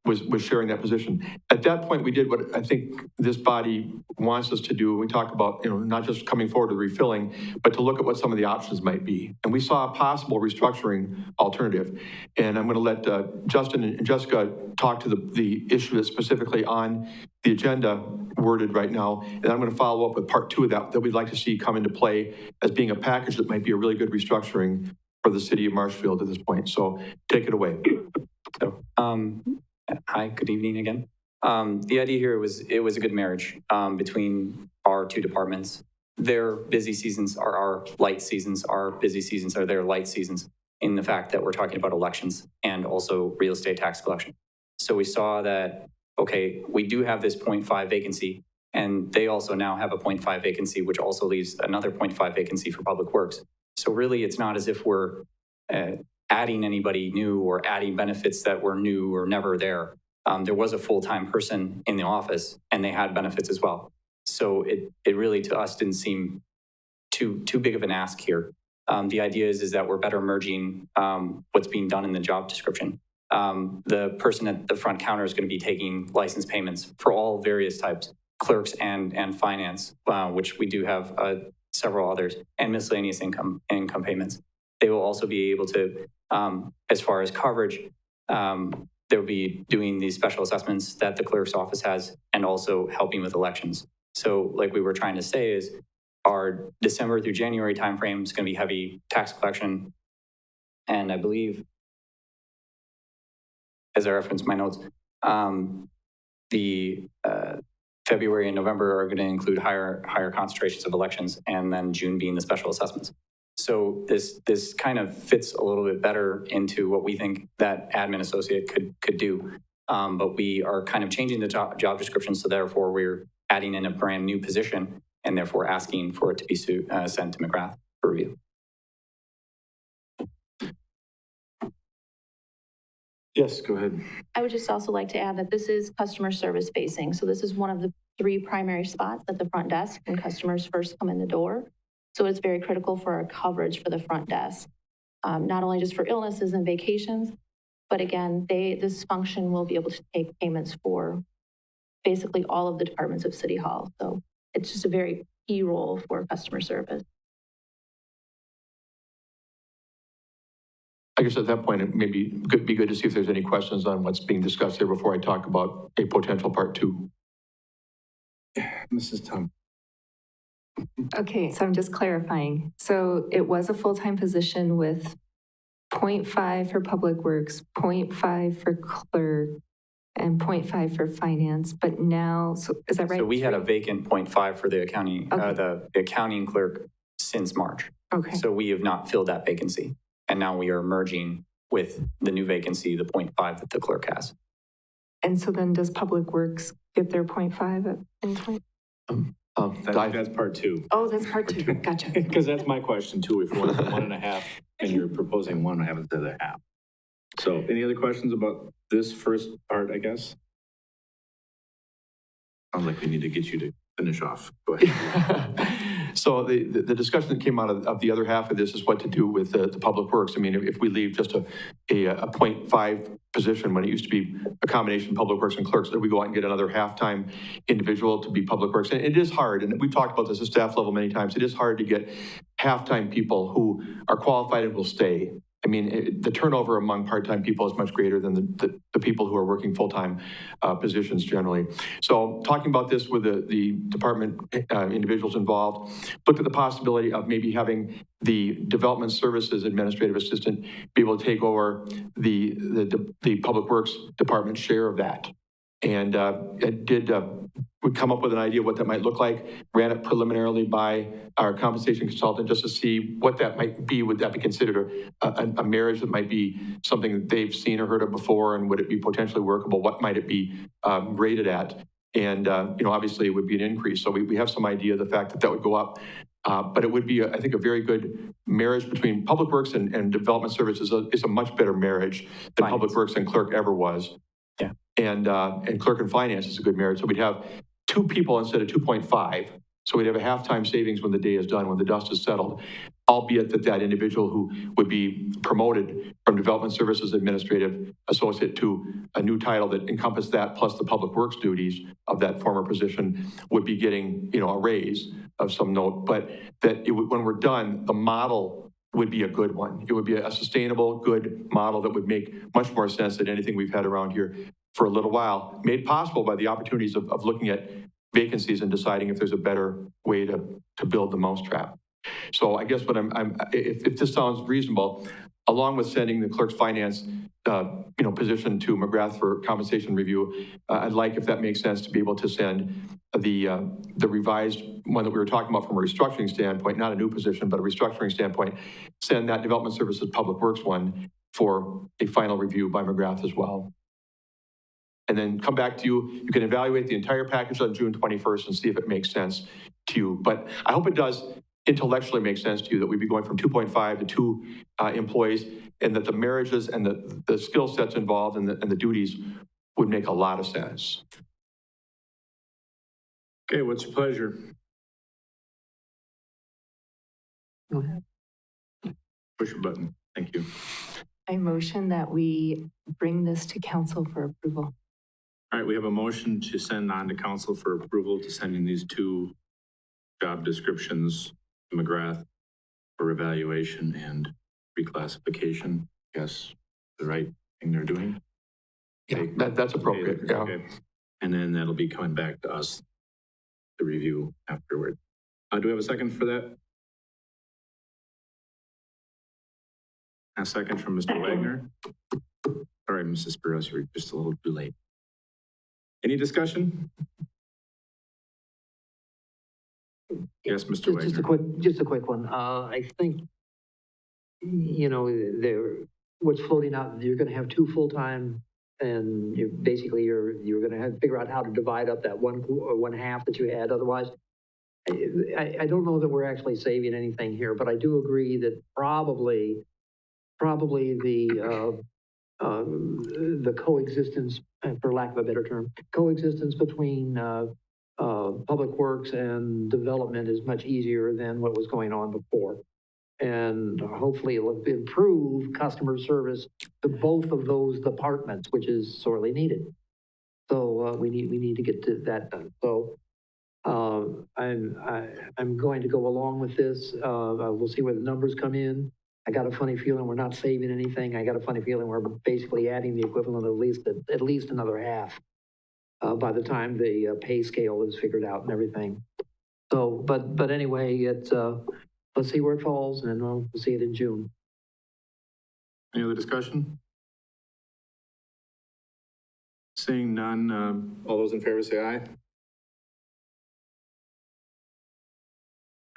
was sharing that position. At that point, we did what I think this body wants us to do. We talk about, not just coming forward with refilling, but to look at what some of the options might be. And we saw a possible restructuring alternative. And I'm going to let Justin and Jessica talk to the issue that's specifically on the agenda worded right now. And I'm going to follow up with part 2 of that we'd like to see come into play as being a package that might be a really good restructuring for the city of Marshfield at this point. So take it away. So, hi, good evening again. The idea here was it was a good marriage between our two departments. Their busy seasons are our light seasons. Our busy seasons are their light seasons. in the fact that we're talking about elections and also real estate tax collection. So we saw that, okay, we do have this 0.5 vacancy, and they also now have a 0.5 vacancy, which also leaves another 0.5 vacancy for Public Works. So really, it's not as if we're adding anybody new or adding benefits that were new or never there. There was a full-time person in the office, and they had benefits as well. So it really, to us, didn't seem too big of an ask here. The idea is that we're better merging what's being done in the job description. The person at the front counter is going to be taking license payments for all various types, clerks and finance, which we do have several others, and miscellaneous income payments. They will also be able to, as far as coverage, they'll be doing these special assessments that the clerk's office has, and also helping with elections. So like we were trying to say is, our December through January timeframe is going to be heavy tax collection. And I believe, as I referenced my notes, the February and November are going to include higher concentrations of elections, and then June being the special assessments. So this kind of fits a little bit better into what we think that admin associate could do. But we are kind of changing the job description, so therefore we're adding in a brand new position, and therefore asking for it to be sent to McGrath for review. Yes, go ahead. I would just also like to add that this is customer service facing. So this is one of the 3 primary spots at the front desk when customers first come in the door. So it's very critical for our coverage for the front desk, not only just for illnesses and vacations, but again, this function will be able to take payments for basically all of the departments of City Hall. So it's just a very key role for customer service. I guess at that point, it may be good to see if there's any questions on what's being discussed here before I talk about a potential part 2. Mrs. Tom. Okay, so I'm just clarifying. So it was a full-time position with 0.5 for Public Works, 0.5 for clerk, and 0.5 for finance, but now, so is that right? So we had a vacant 0.5 for the accounting, Okay. the accounting clerk since March. Okay. So we have not filled that vacancy. And now we are merging with the new vacancy, the 0.5 that the clerk has. And so then does Public Works get their 0.5 at any point? That's part 2. Oh, that's part 2. Gotcha. Because that's my question too. If you want 1.5 and you're proposing 1.5 instead of 0.5. So any other questions about this first part, I guess? Sounds like we need to get you to finish off. Go ahead. So the discussion that came out of the other half of this is what to do with the Public Works. I mean, if we leave just a 0.5 position when it used to be a combination of Public Works and clerks, that we go out and get another half-time individual to be Public Works. And it is hard, and we've talked about this at staff level many times, it is hard to get half-time people who are qualified and will stay. I mean, the turnover among part-time people is much greater than the people who are working full-time positions generally. So talking about this with the department individuals involved, looked at the possibility of maybe having the Development Services Administrative Assistant be able to take over the Public Works Department share of that. And we come up with an idea of what that might look like, ran it preliminarily by our compensation consultant just to see what that might be. Would that be considered a marriage that might be something that they've seen or heard of before, and would it be potentially workable? What might it be rated at? And, obviously it would be an increase. So we have some idea of the fact that would go up. But it would be, I think, a very good marriage between Public Works and Development Services. It's a much better marriage than Finance. Public Works and Clerk ever was. Yeah. And Clerk and Finance is a good marriage. So we'd have 2 people instead of 2.5. So we'd have a half-time savings when the day is done, when the dust is settled, albeit that individual who would be promoted from Development Services Administrative Associate to a new title that encompassed that plus the Public Works duties of that former position would be getting, a raise of some note. But that when we're done, the model would be a good one. It would be a sustainable, good model that would make much more sense than anything we've had around here for a little while, made possible by the opportunities of looking at vacancies and deciding if there's a better way to build the mousetrap. So I guess what if this sounds reasonable, along with sending the clerk's finance position to McGrath for compensation review. I'd like, if that makes sense, to be able to send the revised one that we were talking about from a restructuring standpoint, not a new position, but a restructuring standpoint, send that Development Services Public Works one for a final review by McGrath as well. And then come back to you. You can evaluate the entire package on June 21st and see if it makes sense to you. But I hope it does intellectually make sense to you that we'd be going from 2.5 to 2 employees, and that the marriages and the skill sets involved and the duties would make a lot of sense. Okay, what's your pleasure? Go ahead. Push your button. Thank you. I motion that we bring this to council for approval. All right, we have a motion to send on to council for approval to sending these 2 job descriptions to McGrath for evaluation and reclassification. Yes, the right thing they're doing. Yeah, that's appropriate. Okay, Yeah. okay. And then that'll be coming back to us to review afterward. Do we have a second for that? A second from Mr. Wagner. Sorry, Mrs. Spiros, you were just a little too late. Any discussion? Yes, Mr. Wagner. Just a quick one. I think, what's floating out, you're gonna have 2 full-time, and you're gonna have to figure out how to divide up that one half that you had otherwise. I don't know that we're actually saving anything here, but I do agree that probably the coexistence, for lack of a better term, coexistence between Public Works and Development is much easier than what was going on before. And hopefully it'll improve customer service to both of those departments, which is sorely needed. So we need to get to that done. So I'm going to go along with this. We'll see where the numbers come in. I got a funny feeling we're not saving anything. I got a funny feeling we're basically adding the equivalent of at least another half by the time the pay scale is figured out and everything. So, but anyway, let's see where it falls, and we'll see it in June. Any other discussion? Seeing none, all those in favor say aye.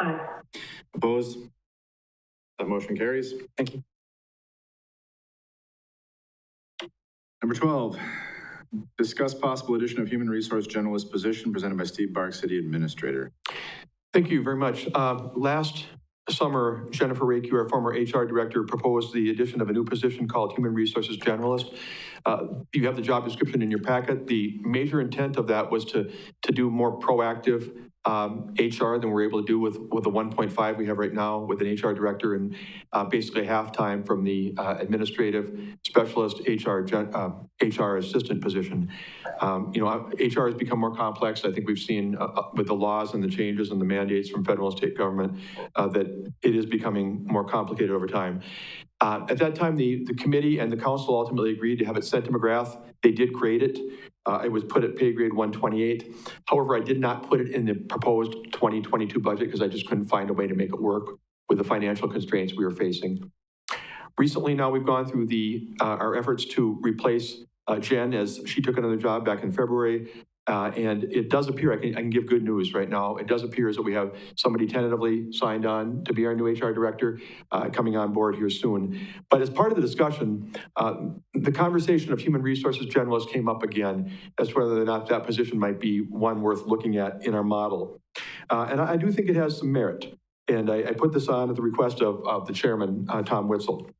Aye. Opposed? That motion carries. Thank you. Number 12, discuss possible addition of human resource generalist position presented by Steve Bark, City Administrator. Thank you very much. Last summer, Jennifer Rakey, our former HR director, proposed the addition of a new position called Human Resources Generalist. You have the job description in your packet. The major intent of that was to do more proactive HR than we're able to do with the 1.5 we have right now with an HR director and basically half-time from the administrative specialist HR assistant position. HR has become more complex. I think we've seen with the laws and the changes and the mandates from federal and state government that it is becoming more complicated over time. At that time, the committee and the council ultimately agreed to have it sent to McGrath. They did create it. It was put at pay grade 128. However, I did not put it in the proposed 2022 budget because I just couldn't find a way to make it work with the financial constraints we were facing. Recently, now we've gone through our efforts to replace Jen as she took another job back in February. And it does appear, I can give good news right now. It does appear as that we have somebody tentatively signed on to be our new HR director coming on board here soon. But as part of the discussion, the conversation of human resources generalist came up again as to whether or not that position might be one worth looking at in our model. And I do think it has some merit. And I put this on at the request of the chairman, Tom Witzel.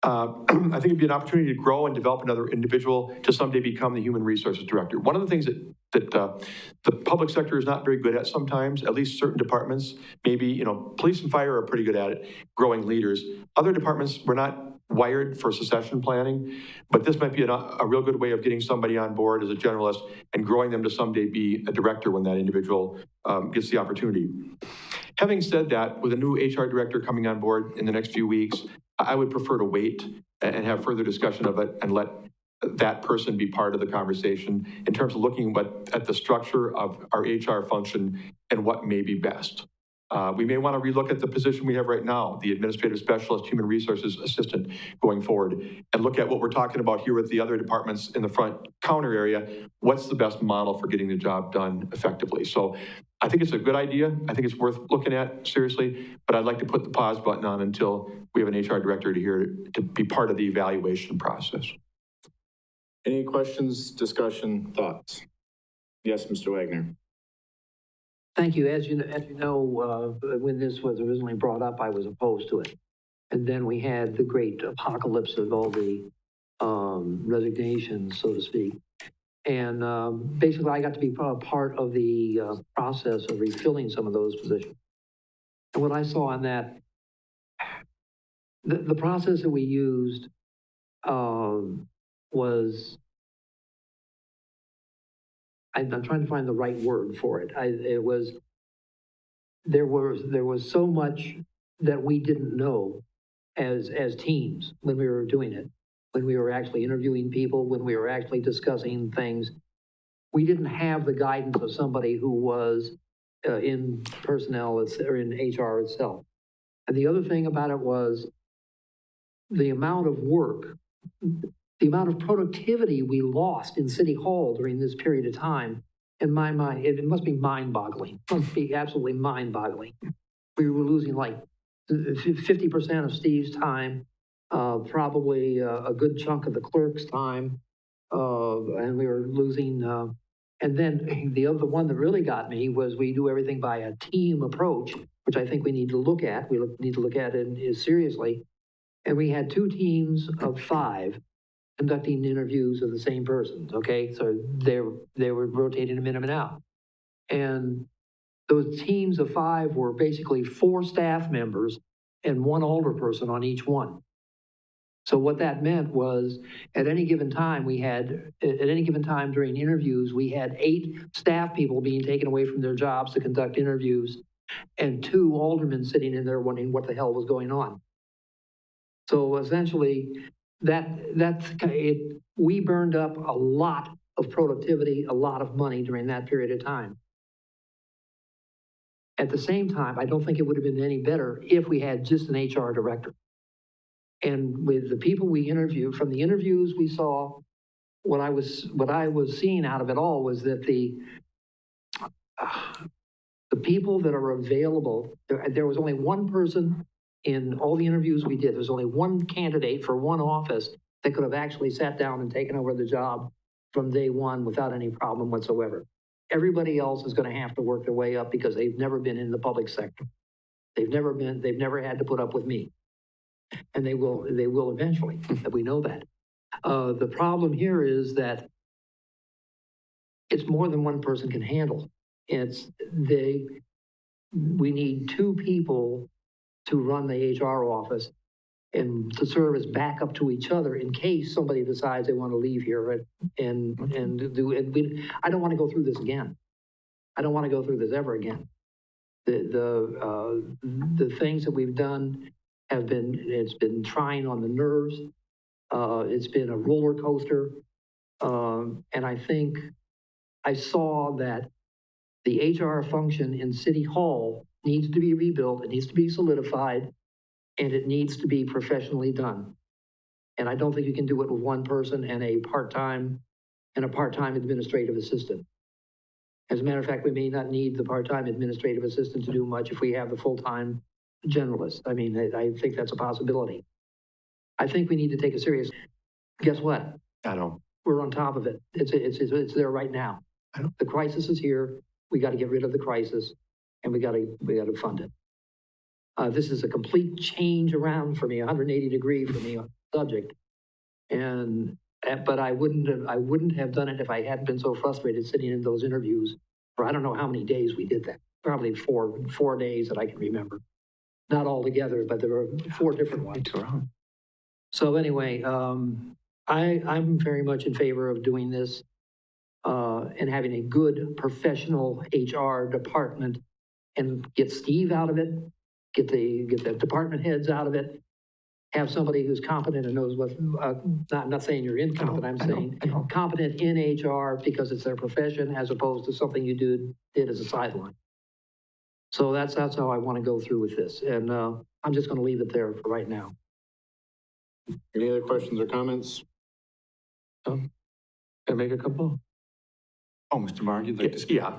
I think it'd be an opportunity to grow and develop another individual to someday become the human resources director. One of the things that the public sector is not very good at sometimes, at least certain departments, maybe, police and fire are pretty good at it, growing leaders. Other departments were not wired for succession planning, but this might be a real good way of getting somebody on board as a generalist and growing them to someday be a director when that individual gets the opportunity. Having said that, with a new HR director coming on board in the next few weeks, I would prefer to wait and have further discussion of it and let that person be part of the conversation in terms of looking at the structure of our HR function and what may be best. We may want to relook at the position we have right now, the administrative specialist, human resources assistant going forward, and look at what we're talking about here with the other departments in the front counter area. What's the best model for getting the job done effectively? So I think it's a good idea. I think it's worth looking at seriously, but I'd like to put the pause button on until we have an HR director to be part of the evaluation process. Any questions, discussion, thoughts? Yes, Mr. Wagner. Thank you. As you know, when this was originally brought up, I was opposed to it. And then we had the great apocalypse of all the resignations, so to speak. And basically, I got to be part of the process of refilling some of those positions. And what I saw on that, the process that we used was, I'm trying to find the right word for it. There was so much that we didn't know as teams when we were doing it, when we were actually interviewing people, when we were actually discussing things. We didn't have the guidance of somebody who was in personnel or in HR itself. And the other thing about it was the amount of work, the amount of productivity we lost in City Hall during this period of time. In my mind, it must be mind-boggling. It must be absolutely mind-boggling. We were losing like 50% of Steve's time, probably a good chunk of the clerk's time, and we were losing. And then the other one that really got me was we do everything by a team approach, which I think we need to look at. We need to look at it seriously. And we had 2 teams of 5 conducting interviews of the same persons, okay? So they were rotating them in and out. And those teams of 5 were basically 4 staff members and 1 older person on each one. So what that meant was at any given time during interviews, we had 8 staff people being taken away from their jobs to conduct interviews and 2 aldermen sitting in there wondering what the hell was going on. So essentially, we burned up a lot of productivity, a lot of money during that period of time. At the same time, I don't think it would have been any better if we had just an HR director. And with the people we interviewed, from the interviews we saw, what I was seeing out of it all was that the people that are available, there was only 1 person in all the interviews we did. There's only 1 candidate for 1 office that could have actually sat down and taken over the job from day 1 without any problem whatsoever. Everybody else is going to have to work their way up because they've never been in the public sector. They've never had to put up with me. And they will eventually, we know that. The problem here is that it's more than 1 person can handle. We need 2 people to run the HR office and to serve as backup to each other in case somebody decides they want to leave here I don't want to go through this again. I don't want to go through this ever again. The things that we've done it's been trying on the nerves. It's been a roller coaster. And I think I saw that the HR function in City Hall needs to be rebuilt, it needs to be solidified, and it needs to be professionally done. And I don't think you can do it with 1 person and a part-time administrative assistant. As a matter of fact, we may not need the part-time administrative assistant to do much if we have the full-time generalist. I mean, I think that's a possibility. I think we need to take a serious, guess what? I know. We're on top of it. It's there right now. The crisis is here. We got to get rid of the crisis. And we got to fund it. This is a complete change around for me, 180 degree for me on the subject. But I wouldn't have done it if I hadn't been so frustrated sitting in those interviews for I don't know how many days we did that. Probably four days that I can remember. Not all together, but there were 4 different ones. So anyway, I'm very much in favor of doing this and having a good professional HR department and get Steve out of it, get the department heads out of it, have somebody who's competent and knows what, I'm not saying you're incompetent, I'm saying competent in HR because it's their profession as opposed to something you did as a sideline. So that's how I want to go through with this. And I'm just going to leave it there for right now. Any other questions or comments? Can I make a couple? Oh, Mr. Marr, you'd like to speak? Yeah,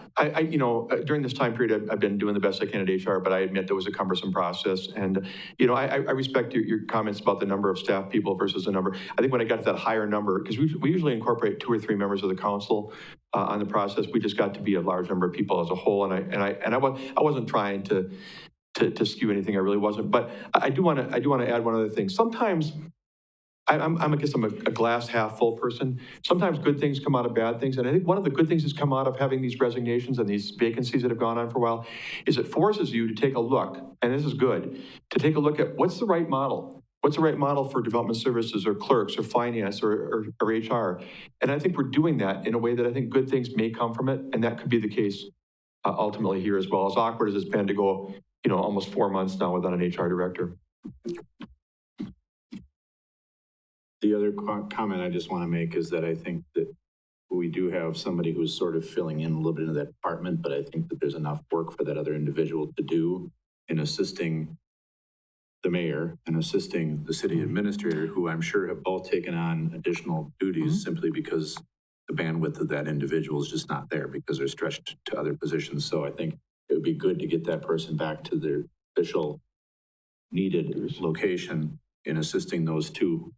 during this time period, I've been doing the best I can at HR, but I admit there was a cumbersome process. And, I respect your comments about the number of staff people versus the number. I think when I got to that higher number, because we usually incorporate 2 or 3 members of the council on the process, we just got to be a large number of people as a whole. And I wasn't trying to skew anything. I really wasn't. But I do want to add one other thing. Sometimes I guess I'm a glass half full person. Sometimes good things come out of bad things. And I think one of the good things that's come out of having these resignations and these vacancies that have gone on for a while is it forces you to take a look, and this is good, to take a look at what's the right model? What's the right model for development services or clerks or finance or HR? And I think we're doing that in a way that I think good things may come from it. And that could be the case ultimately here as well. As awkward as it's been to go, almost 4 months now without an HR director. The other comment I just want to make is that I think that we do have somebody who's sort of filling in a little bit of that department, but I think that there's enough work for that other individual to do in assisting the mayor and assisting the city administrator, who I'm sure have both taken on additional duties simply because the bandwidth of that individual is just not there because they're stretched to other positions. So I think it would be good to get that person back to their official needed location in assisting those 2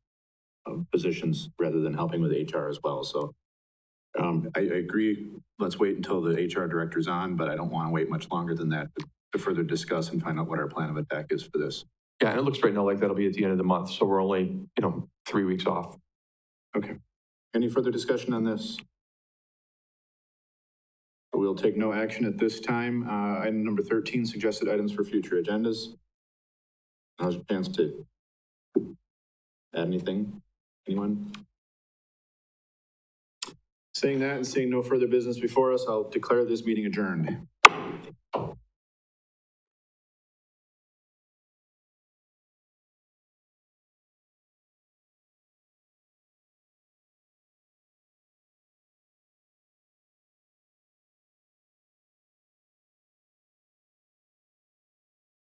positions rather than helping with HR as well. So I agree. Let's wait until the HR director's on, but I don't want to wait much longer than that to further discuss and find out what our plan of attack is for this. Yeah, and it looks right now like that'll be at the end of the month. So we're only, 3 weeks off. Okay. Any further discussion on this? We'll take no action at this time. Item number 13, suggested items for future agendas. Now's your chance to add anything. Anyone? Saying that and seeing no further business before us, I'll declare this meeting adjourned.